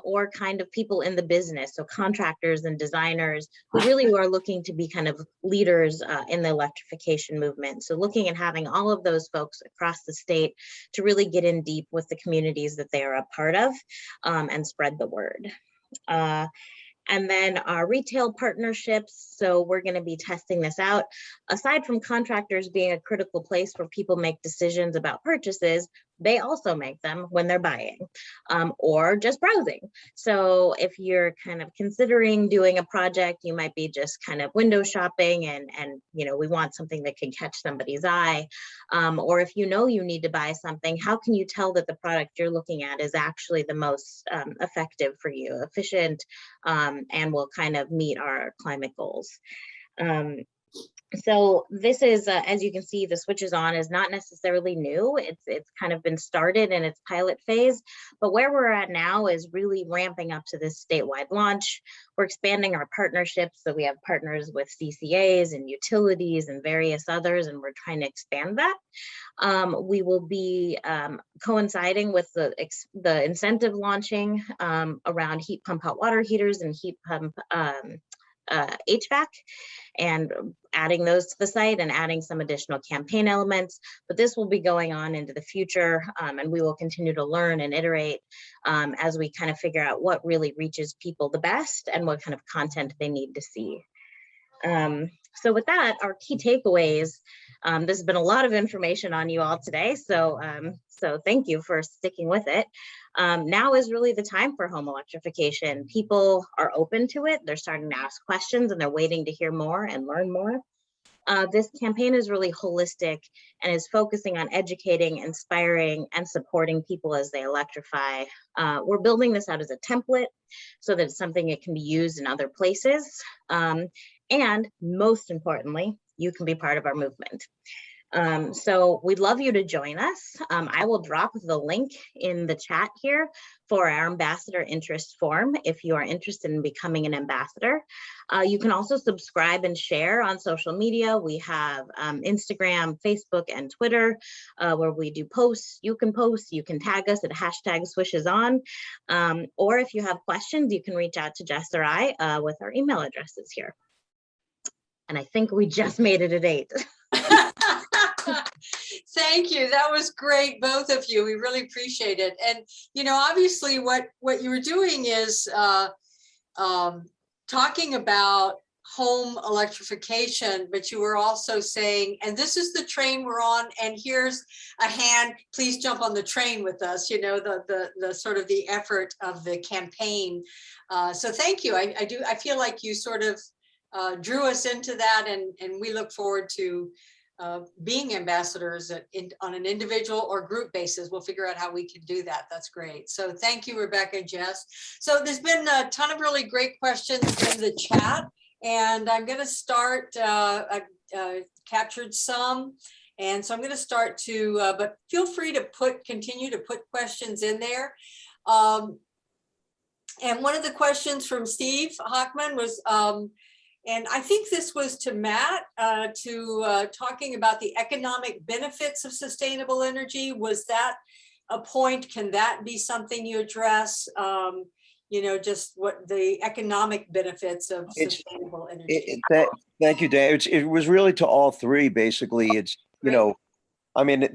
or kind of people in the business. So contractors and designers who really are looking to be kind of leaders in the electrification movement. So looking at having all of those folks across the state to really get in deep with the communities that they are a part of, and spread the word. And then our retail partnerships. So we're going to be testing this out. Aside from contractors being a critical place where people make decisions about purchases, they also make them when they're buying or just browsing. So if you're kind of considering doing a project, you might be just kind of window shopping and you know, we want something that can catch somebody's eye. Or if you know you need to buy something, how can you tell that the product you're looking at is actually the most effective for you, efficient, and will kind of meet our climate goals. So this is, as you can see, the switches on is not necessarily new. It's kind of been started in its pilot phase, but where we're at now is really ramping up to this statewide launch. We're expanding our partnerships. So we have partners with CCAs and utilities and various others, and we're trying to expand that. We will be coinciding with the incentive launching around heat pump hot water heaters and heat pump HVAC, and adding those to the site and adding some additional campaign elements. But this will be going on into the future, and we will continue to learn and iterate as we kind of figure out what really reaches people the best and what kind of content they need to see. So with that, our key takeaways, this has been a lot of information on you all today, so thank you for sticking with it. Now is really the time for home electrification. People are open to it. They're starting to ask questions and they're waiting to hear more and learn more. This campaign is really holistic and is focusing on educating, inspiring, and supporting people as they electrify. We're building this out as a template so that it's something that can be used in other places. And most importantly, you can be part of our movement. So we'd love you to join us. I will drop the link in the chat here for our ambassador interest form if you are interested in becoming an ambassador. You can also subscribe and share on social media. We have Instagram, Facebook, and Twitter where we do posts. You can post, you can tag us at #SwishesOn. Or if you have questions, you can reach out to Jess or I with our email addresses here. And I think we just made it at 8. Thank you. That was great, both of you. We really appreciate it. And, you know, obviously what you were doing is talking about home electrification, but you were also saying, and this is the train we're on, and here's a hand, please jump on the train with us, you know, the sort of the effort of the campaign. So thank you. I feel like you sort of drew us into that, and we look forward to being ambassadors on an individual or group basis. We'll figure out how we can do that. That's great. So thank you, Rebecca and Jess. So there's been a ton of really great questions in the chat, and I'm going to start, captured some. And so I'm going to start to, but feel free to continue to put questions in there. And one of the questions from Steve Hockman was, and I think this was to Matt, talking about the economic benefits of sustainable energy. Was that a point? Can that be something you address? You know, just what the economic benefits of sustainable energy. Thank you, Dan. It was really to all three, basically. It's, you know, I mean,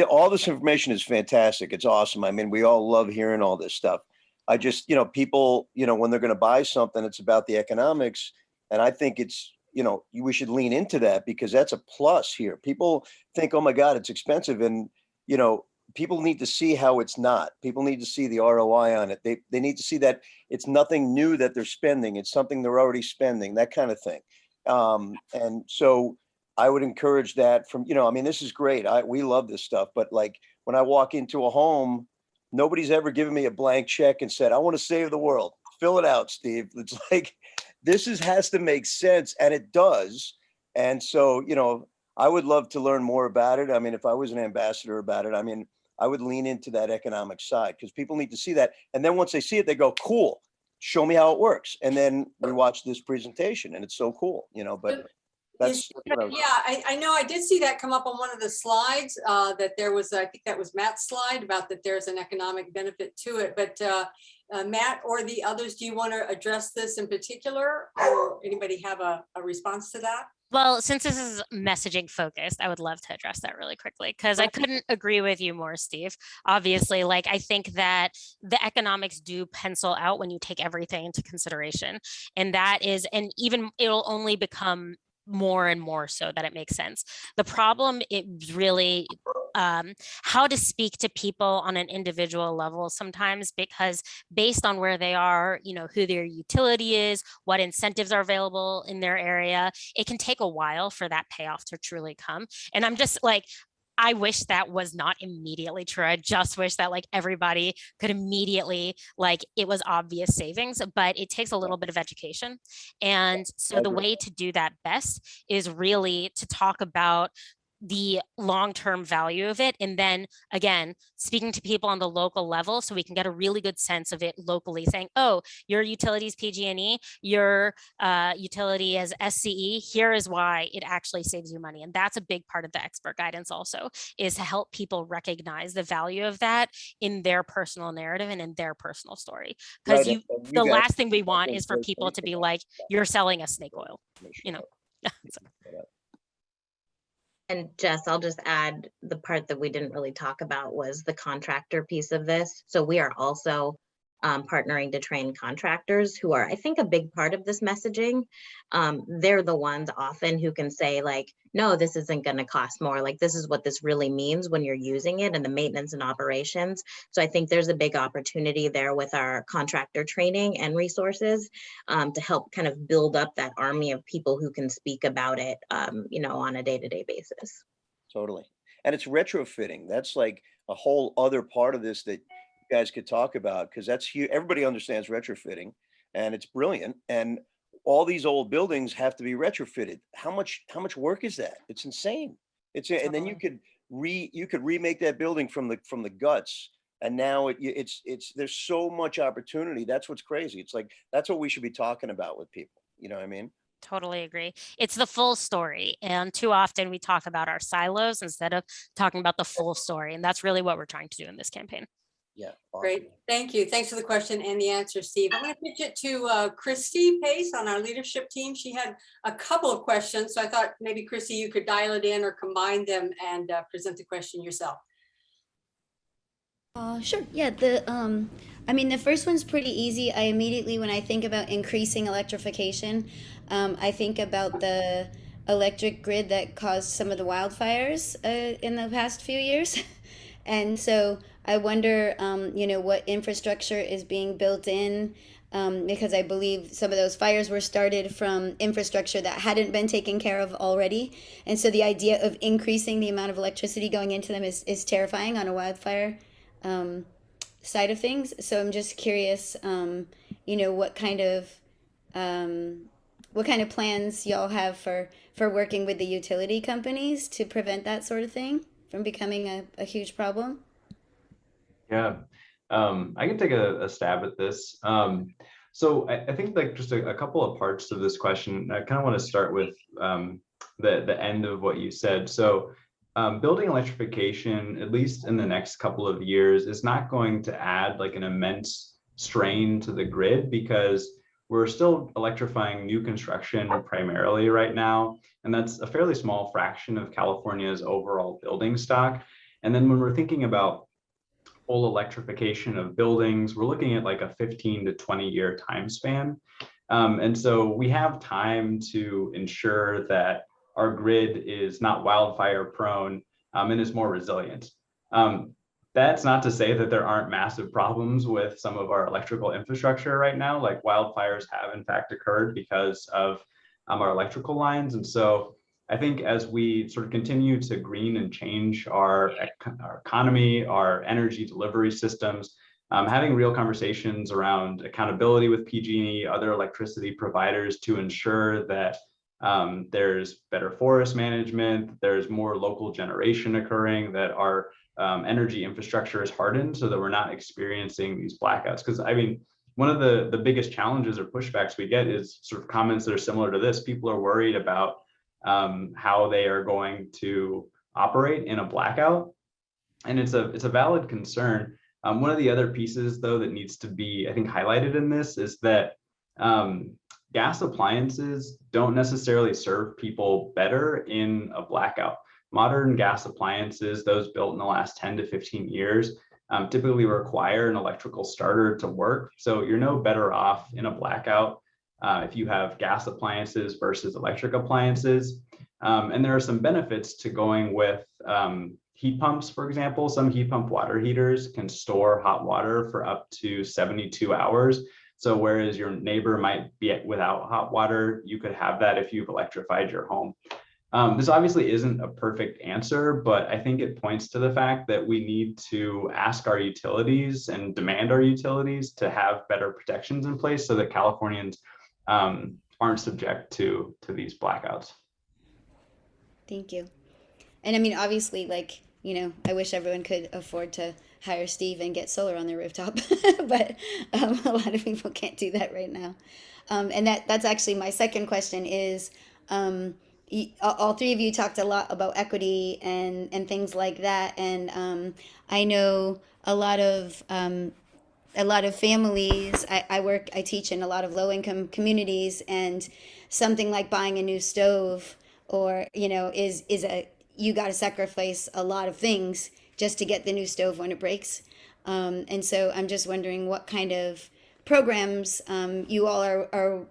all this information is fantastic. It's awesome. I mean, we all love hearing all this stuff. I just, you know, people, you know, when they're going to buy something, it's about the economics. And I think it's, you know, we should lean into that because that's a plus here. People think, oh my God, it's expensive. And, you know, people need to see how it's not. People need to see the ROI on it. They need to see that it's nothing new that they're spending. It's something they're already spending, that kind of thing. And so I would encourage that from, you know, I mean, this is great. We love this stuff. But like when I walk into a home, nobody's ever given me a blank check and said, I want to save the world. Fill it out, Steve. It's like, this has to make sense, and it does. And so, you know, I would love to learn more about it. I mean, if I was an ambassador about it, I mean, I would lean into that economic side because people need to see that. And then once they see it, they go, cool, show me how it works. And then we watch this presentation and it's so cool, you know, but that's I know I did see that come up on one of the slides that there was, I think that was Matt's slide about that there's an economic benefit to it. But Matt or the others, do you want to address this in particular, or anybody have a response to that? Well, since this is messaging focused, I would love to address that really quickly because I couldn't agree with you more, Steve. Obviously, like I think that the economics do pencil out when you take everything into consideration. And that is, and even it'll only become more and more so that it makes sense. The problem is really how to speak to people on an individual level sometimes, because based on where they are, who their utility is, what incentives are available in their area, it can take a while for that payoff to truly come. And I'm just like, I wish that was not immediately true. I just wish that like everybody could immediately, like it was obvious savings, but it takes a little bit of education. And so the way to do that best is really to talk about the long-term value of it. And then again, speaking to people on the local level so we can get a really good sense of it locally, saying, oh, your utility's PG&E, your utility as SCE, here is why it actually saves you money. And that's a big part of the expert guidance also, is to help people recognize the value of that in their personal narrative and in their personal story. Because the last thing we want is for people to be like, you're selling us snake oil, And Jess, I'll just add the part that we didn't really talk about was the contractor piece of this. So we are also partnering to train contractors who are, I think, a big part of this messaging. They're the ones often who can say like, no, this isn't going to cost more. Like, this is what this really means when you're using it and the maintenance and operations. So I think there's a big opportunity there with our contractor training and resources to help kind of build up that army of people who can speak about it, on a day-to-day basis. Totally. And it's retrofitting. That's like a whole other part of this that you guys could talk about, because that's huge. Everybody understands retrofitting and it's brilliant. And all these old buildings have to be retrofitted. How much work is that? It's insane. And then you could remake that building from the guts. And now it's there's so much opportunity. That's what's crazy. It's like, that's what we should be talking about with people. You know what I mean? Totally agree. It's the full story. And too often we talk about our silos instead of talking about the full story. And that's really what we're trying to do in this campaign. Yeah. Awesome. Great. Thank you. Thanks for the question and the answer, Steve. I'm going to pitch it to Christy Pace on our leadership team. She had a couple of questions, so I thought maybe Christy, you could dial it in or combine them and present the question yourself. Sure. Yeah. The first one's pretty easy. I immediately, when I think about increasing electrification, I think about the electric grid that caused some of the wildfires in the past few years. And so I wonder, what infrastructure is being built in, because I believe some of those fires were started from infrastructure that hadn't been taken care of already. And so the idea of increasing the amount of electricity going into them is terrifying on a wildfire side of things. So I'm just curious, what kind of plans y'all have for working with the utility companies to prevent that sort of thing from becoming a huge problem? Yeah, I can take a stab at this. So I think like just a couple of parts of this question. I kind of want to start with the end of what you said. So building electrification, at least in the next couple of years, is not going to add like an immense strain to the grid, because we're still electrifying new construction primarily right now. And that's a fairly small fraction of California's overall building stock. And then when we're thinking about full electrification of buildings, we're looking at like a 15 to 20 year time span. And so we have time to ensure that our grid is not wildfire prone and is more resilient. That's not to say that there aren't massive problems with some of our electrical infrastructure right now, like wildfires have in fact occurred because of our electrical lines. And so I think as we sort of continue to green and change our economy, our energy delivery systems, having real conversations around accountability with PG&E, other electricity providers, to ensure that there's better forest management, there's more local generation occurring, that our energy infrastructure is hardened so that we're not experiencing these blackouts. Because I mean, one of the biggest challenges or pushbacks we get is sort of comments that are similar to this. People are worried about how they are going to operate in a blackout. And it's a valid concern. One of the other pieces though that needs to be, I think, highlighted in this is that gas appliances don't necessarily serve people better in a blackout. Modern gas appliances, those built in the last 10 to 15 years, typically require an electrical starter to work. So you're no better off in a blackout if you have gas appliances versus electric appliances. And there are some benefits to going with heat pumps, for example. Some heat pump water heaters can store hot water for up to 72 hours. So whereas your neighbor might be without hot water, you could have that if you've electrified your home. This obviously isn't a perfect answer, but I think it points to the fact that we need to ask our utilities and demand our utilities to have better protections in place so that Californians aren't subject to these blackouts. Thank you. And I mean, obviously, like, you know, I wish everyone could afford to hire Steve and get solar on their rooftop, but a lot of people can't do that right now. And that's actually my second question is, all three of you talked a lot about equity and things like that. And I know a lot of families, I teach in a lot of low income communities, and something like buying a new stove or, you know, you got to sacrifice a lot of things just to get the new stove when it breaks. And so I'm just wondering what kind of programs you all are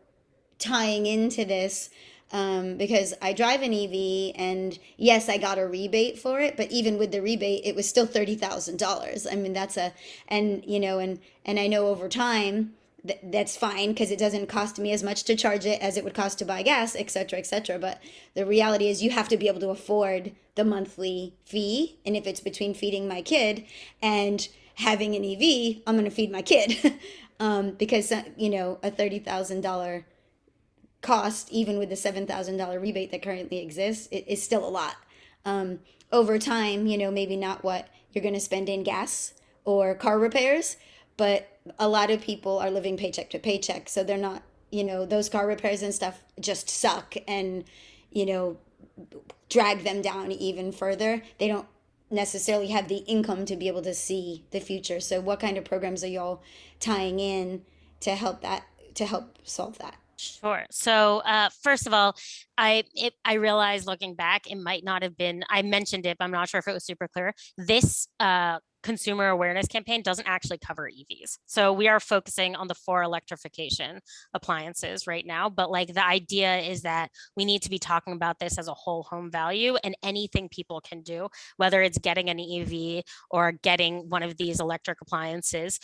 tying into this, because I drive an EV, and yes, I got a rebate for it, but even with the rebate, it was still $30,000. I mean, and I know over time that's fine because it doesn't cost me as much to charge it as it would cost to buy gas, et cetera, et cetera. But the reality is you have to be able to afford the monthly fee. And if it's between feeding my kid and having an EV, I'm going to feed my kid because, you know, a $30,000 cost, even with the $7,000 rebate that currently exists, it is still a lot. Over time, you know, maybe not what you're going to spend in gas or car repairs, but a lot of people are living paycheck to paycheck. So they're not, you know, those car repairs and stuff just suck and, you know, drag them down even further. They don't necessarily have the income to be able to see the future. So what kind of programs are y'all tying in to help solve that? Sure. So first of all, I realized looking back, it might not have been, I mentioned it, but I'm not sure if it was super clear. This consumer awareness campaign doesn't actually cover EVs. So we are focusing on the 4 electrification appliances right now. But like the idea is that we need to be talking about this as a whole home value, and anything people can do, whether it's getting an EV or getting one of these electric appliances,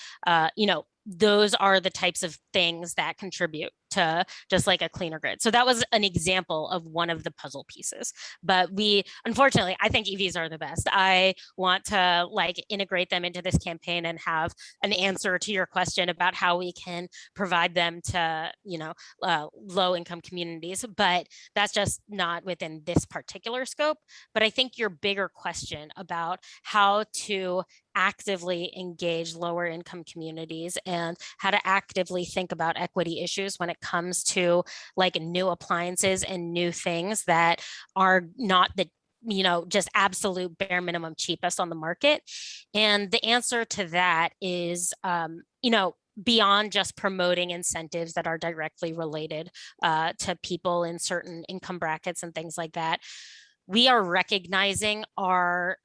you know, those are the types of things that contribute to just like a cleaner grid. So that was an example of one of the puzzle pieces. But unfortunately, I think EVs are the best. I want to like integrate them into this campaign and have an answer to your question about how we can provide them to, you know, low income communities. But that's just not within this particular scope. But I think your bigger question about how to actively engage lower income communities and how to actively think about equity issues when it comes to like new appliances and new things that are not the, you know, just absolute bare minimum cheapest on the market. And the answer to that is, you know, beyond just promoting incentives that are directly related to people in certain income brackets and things like that, we are recognizing our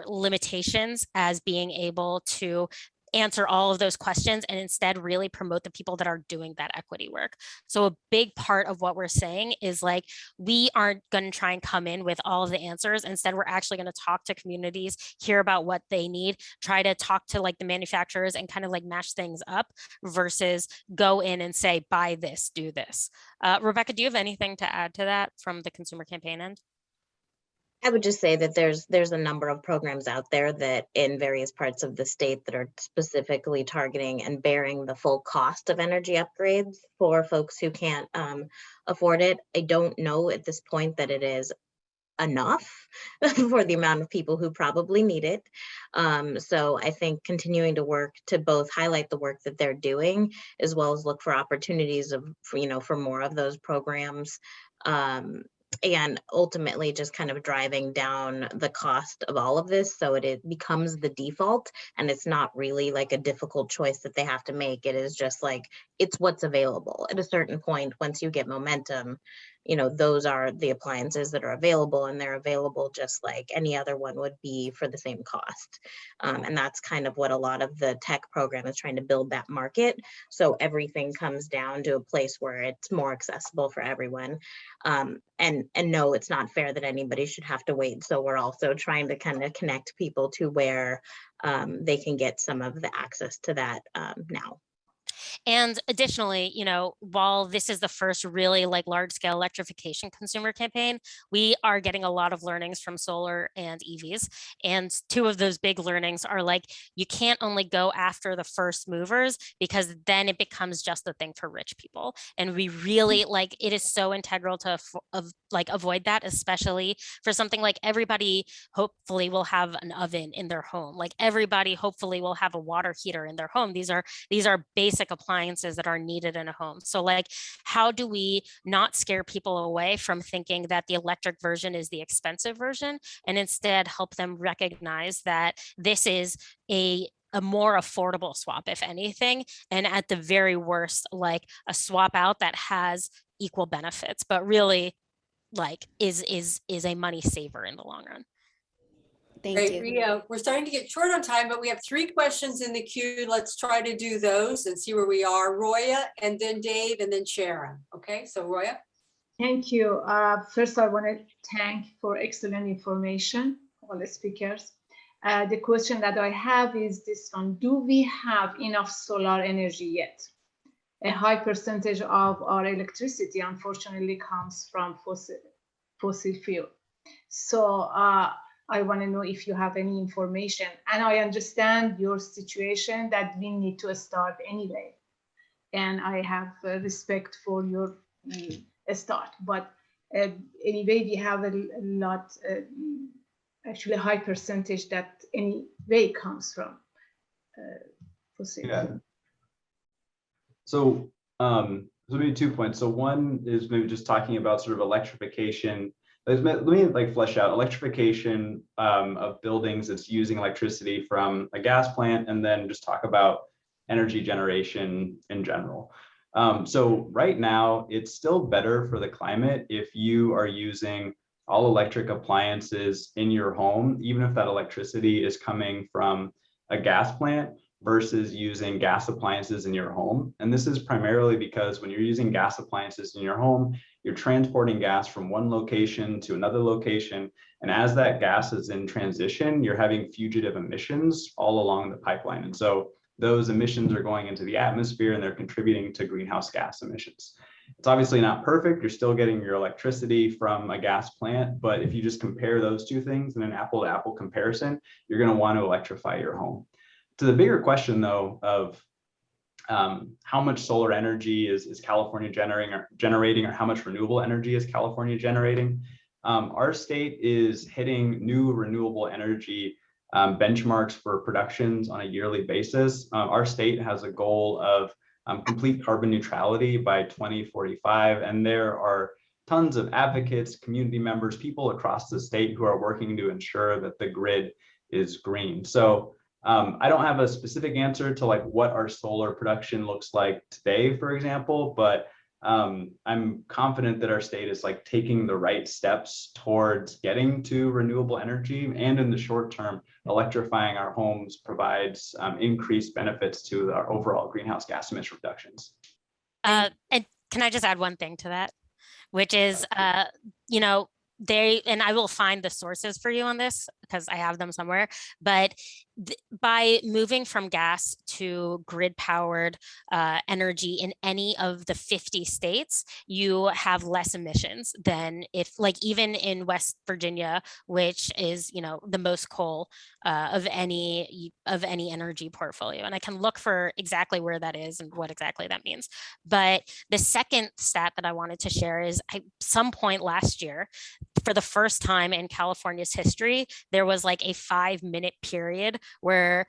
limitations as being able to answer all of those questions and instead really promote the people that are doing that equity work. So a big part of what we're saying is like, we aren't going to try and come in with all of the answers. Instead, we're actually going to talk to communities, hear about what they need, try to talk to like the manufacturers and kind of like mash things up versus go in and say, buy this, do this. Rebecca, do you have anything to add to that from the consumer campaign end? I would just say that there's a number of programs out there that in various parts of the state that are specifically targeting and bearing the full cost of energy upgrades for folks who can't afford it. I don't know at this point that it is enough for the amount of people who probably need it. So I think continuing to work to both highlight the work that they're doing, as well as look for opportunities for more of those programs. And ultimately just kind of driving down the cost of all of this so it becomes the default, and it's not really like a difficult choice that they have to make. It is just like, it's what's available. At a certain point, once you get momentum, those are the appliances that are available, and they're available just like any other one would be for the same cost. And that's kind of what a lot of the tech program is trying to build, that market. So everything comes down to a place where it's more accessible for everyone. And no, it's not fair that anybody should have to wait. So we're also trying to kind of connect people to where they can get some of the access to that now. And additionally, while this is the first really large scale electrification consumer campaign, we are getting a lot of learnings from solar and EVs. And two of those big learnings are you can't only go after the first movers, because then it becomes just a thing for rich people. And we really it is so integral to avoid that, especially for something like everybody hopefully will have an oven in their home. Everybody hopefully will have a water heater in their home. These are basic appliances that are needed in a home. So how do we not scare people away from thinking that the electric version is the expensive version, and instead help them recognize that this is a more affordable swap, if anything, and at the very worst, a swap out that has equal benefits, but really is a money saver in the long run. Thank you. We're starting to get short on time, but we have 3 questions in the queue. Let's try to do those and see where we are. Roya, and then Dave, and then Sharon. Okay, so Roya. Thank you. First, I want to thank for excellent information, all the speakers. The question that I have is this one: do we have enough solar energy yet? A high percentage of our electricity, unfortunately, comes from fossil fuel. So I want to know if you have any information. And I understand your situation that we need to start anyway. And I have respect for your start. But anyway, we have a lot, actually a high percentage that anyway comes from fossil fuel. So maybe 2 points. So one is maybe just talking about sort of electrification. Let me flesh out electrification of buildings that's using electricity from a gas plant, and then just talk about energy generation in general. So right now, it's still better for the climate if you are using all electric appliances in your home, even if that electricity is coming from a gas plant, versus using gas appliances in your home. And this is primarily because when you're using gas appliances in your home, you're transporting gas from one location to another location. And as that gas is in transition, you're having fugitive emissions all along the pipeline. And so those emissions are going into the atmosphere, and they're contributing to greenhouse gas emissions. It's obviously not perfect. You're still getting your electricity from a gas plant, but if you just compare those two things in an apple-to-apple comparison, you're going to want to electrify your home. To the bigger question, though, of how much solar energy is California generating, or how much renewable energy is California generating, our state is hitting new renewable energy benchmarks for productions on a yearly basis. Our state has a goal of complete carbon neutrality by 2045, and there are tons of advocates, community members, people across the state who are working to ensure that the grid is green. So I don't have a specific answer to what our solar production looks like today, for example, but I'm confident that our state is taking the right steps towards getting to renewable energy, and in the short term, electrifying our homes provides increased benefits to our overall greenhouse gas emission reductions. And can I just add one thing to that, which is, and I will find the sources for you on this because I have them somewhere, but by moving from gas to grid powered energy in any of the 50 states, you have less emissions than if even in West Virginia, which is, the most coal of any energy portfolio. And I can look for exactly where that is and what exactly that means. But the second stat that I wanted to share is at some point last year, for the first time in California's history, there was a 5-minute period where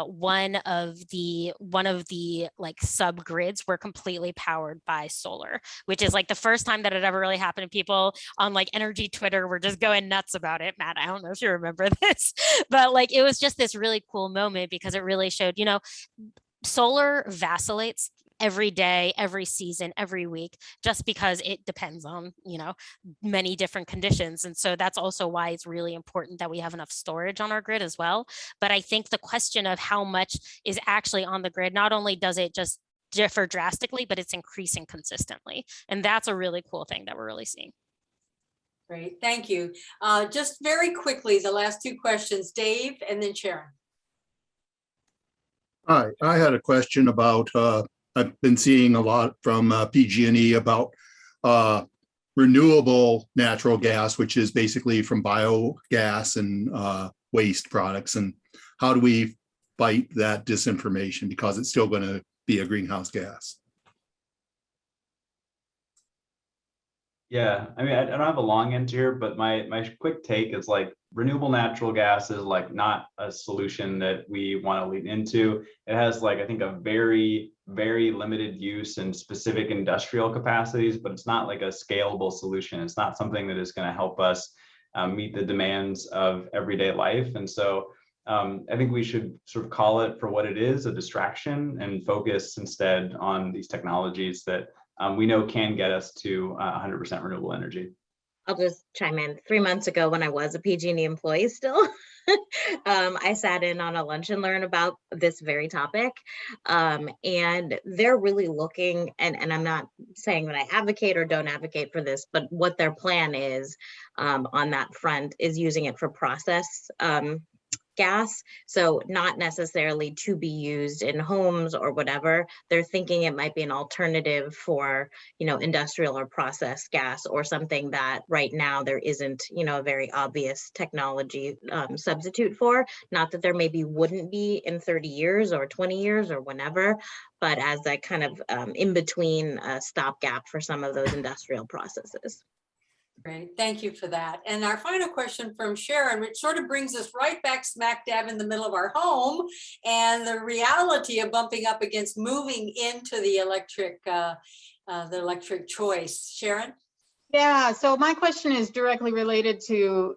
one of the subgrids were completely powered by solar, which is the first time that it ever really happened. And people on energy Twitter were just going nuts about it. Matt, I don't know if you remember this, but it was just this really cool moment because it really showed, solar vacillates every day, every season, every week, just because it depends on, many different conditions. And so that's also why it's really important that we have enough storage on our grid as well. But I think the question of how much is actually on the grid, not only does it just differ drastically, but it's increasing consistently. And that's a really cool thing that we're really seeing. Great, thank you. Just very quickly, the last two questions, Dave and then Sharon. Hi, I had a question about, I've been seeing a lot from PG&E about renewable natural gas, which is basically from biogas and waste products. And how do we fight that disinformation, because it's still going to be a greenhouse gas? Yeah, I mean, I don't have a long answer here, but my quick take is like renewable natural gas is like not a solution that we want to lean into. It has like, I think, a very, very limited use in specific industrial capacities, but it's not like a scalable solution. It's not something that is going to help us meet the demands of everyday life. And so I think we should sort of call it for what it is, a distraction, and focus instead on these technologies that we know can get us to 100% renewable energy. I'll just chime in. 3 months ago, when I was a PG&E employee still, I sat in on a lunch and learn about this very topic. And they're really looking, and I'm not saying that I advocate or don't advocate for this, but what their plan is on that front is using it for process gas. So not necessarily to be used in homes or whatever. They're thinking it might be an alternative for, industrial or process gas, or something that right now there isn't, a very obvious technology substitute for. Not that there maybe wouldn't be in 30 years or 20 years or whenever, but as that kind of in between stopgap for some of those industrial processes. Great, thank you for that. And our final question from Sharon, which sort of brings us right back smack dab in the middle of our home, and the reality of bumping up against moving into the electric choice. Sharon? Yeah, so my question is directly related to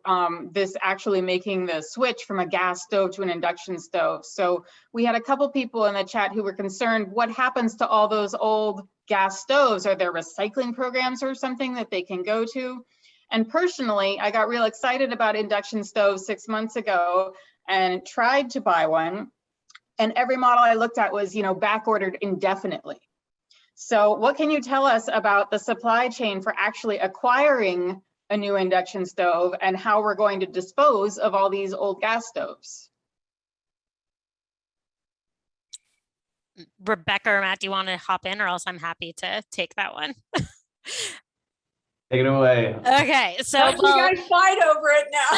this actually making the switch from a gas stove to an induction stove. So we had a couple people in the chat who were concerned, what happens to all those old gas stoves? Are there recycling programs or something that they can go to? And personally, I got real excited about induction stoves 6 months ago and tried to buy one. And every model I looked at was, back ordered indefinitely. So what can you tell us about the supply chain for actually acquiring a new induction stove and how we're going to dispose of all these old gas stoves? Rebecca or Matt, do you want to hop in, or else I'm happy to take that one? Take it away. Okay, so you guys fight over it now.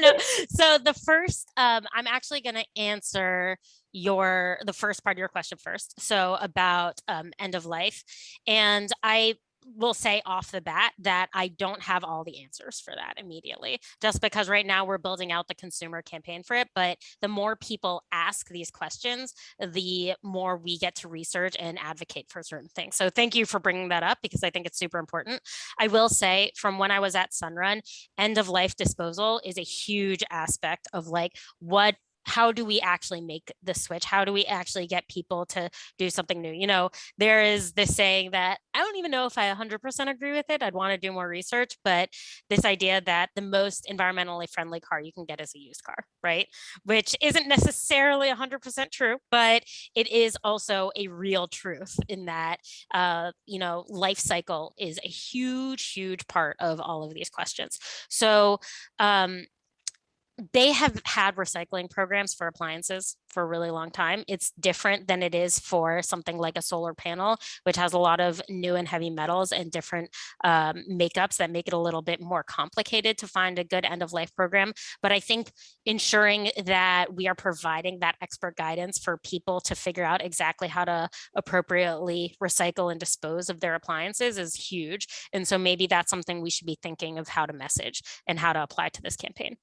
No. So the first, I'm actually going to answer the first part of your question first. So about end of life, and I will say off the bat that I don't have all the answers for that immediately, just because right now we're building out the consumer campaign for it. But the more people ask these questions, the more we get to research and advocate for certain things. So thank you for bringing that up, because I think it's super important. I will say, from when I was at Sunrun, end of life disposal is a huge aspect of like how do we actually make the switch? How do we actually get people to do something new? There is this saying that I don't even know if I 100% agree with it. I'd want to do more research, but this idea that the most environmentally friendly car you can get is a used car, right? Which isn't necessarily 100% true, but it is also a real truth in that, life cycle is a huge, huge part of all of these questions. So, they have had recycling programs for appliances for a really long time. It's different than it is for something like a solar panel, which has a lot of new and heavy metals and different makeups that make it a little bit more complicated to find a good end of life program. But I think ensuring that we are providing that expert guidance for people to figure out exactly how to appropriately recycle and dispose of their appliances is huge. And so maybe that's something we should be thinking of how to message and how to apply to this campaign.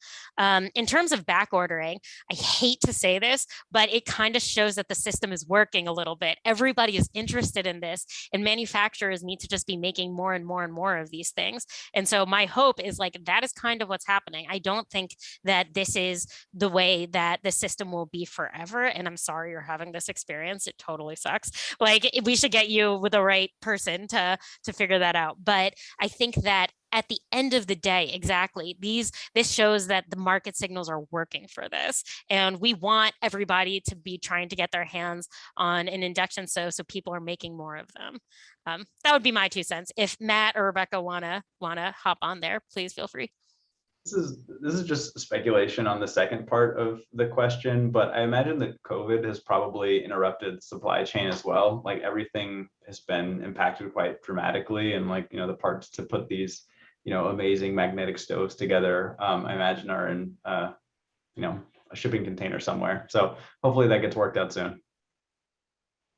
In terms of back ordering, I hate to say this, but it kind of shows that the system is working a little bit. Everybody is interested in this, and manufacturers need to just be making more and more and more of these things. And so my hope is like, that is kind of what's happening. I don't think that this is the way that the system will be forever. And I'm sorry you're having this experience. It totally sucks. Like, we should get you with the right person to figure that out. But I think that at the end of the day, exactly, this shows that the market signals are working for this. And we want everybody to be trying to get their hands on an induction stove so people are making more of them. That would be my 2 cents. If Matt or Rebecca wanna hop on there, please feel free. This is just speculation on the second part of the question, but I imagine that COVID has probably interrupted supply chain as well. Like, everything has been impacted quite dramatically, and like, the parts to put these, amazing magnetic stoves together, I imagine are in, a shipping container somewhere. So hopefully that gets worked out soon.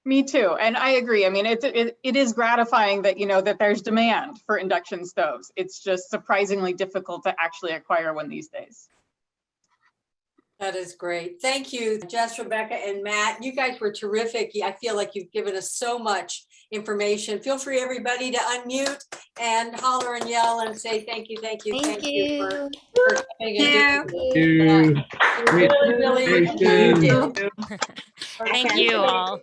Me too, and I agree. I mean, it is gratifying that that there's demand for induction stoves. It's just surprisingly difficult to actually acquire one these days. That is great. Thank you, Jess, Rebecca, and Matt. You guys were terrific. I feel like you've given us so much information. Feel free, everybody, to unmute and holler and yell and say thank you for coming and doing this. Thank you all.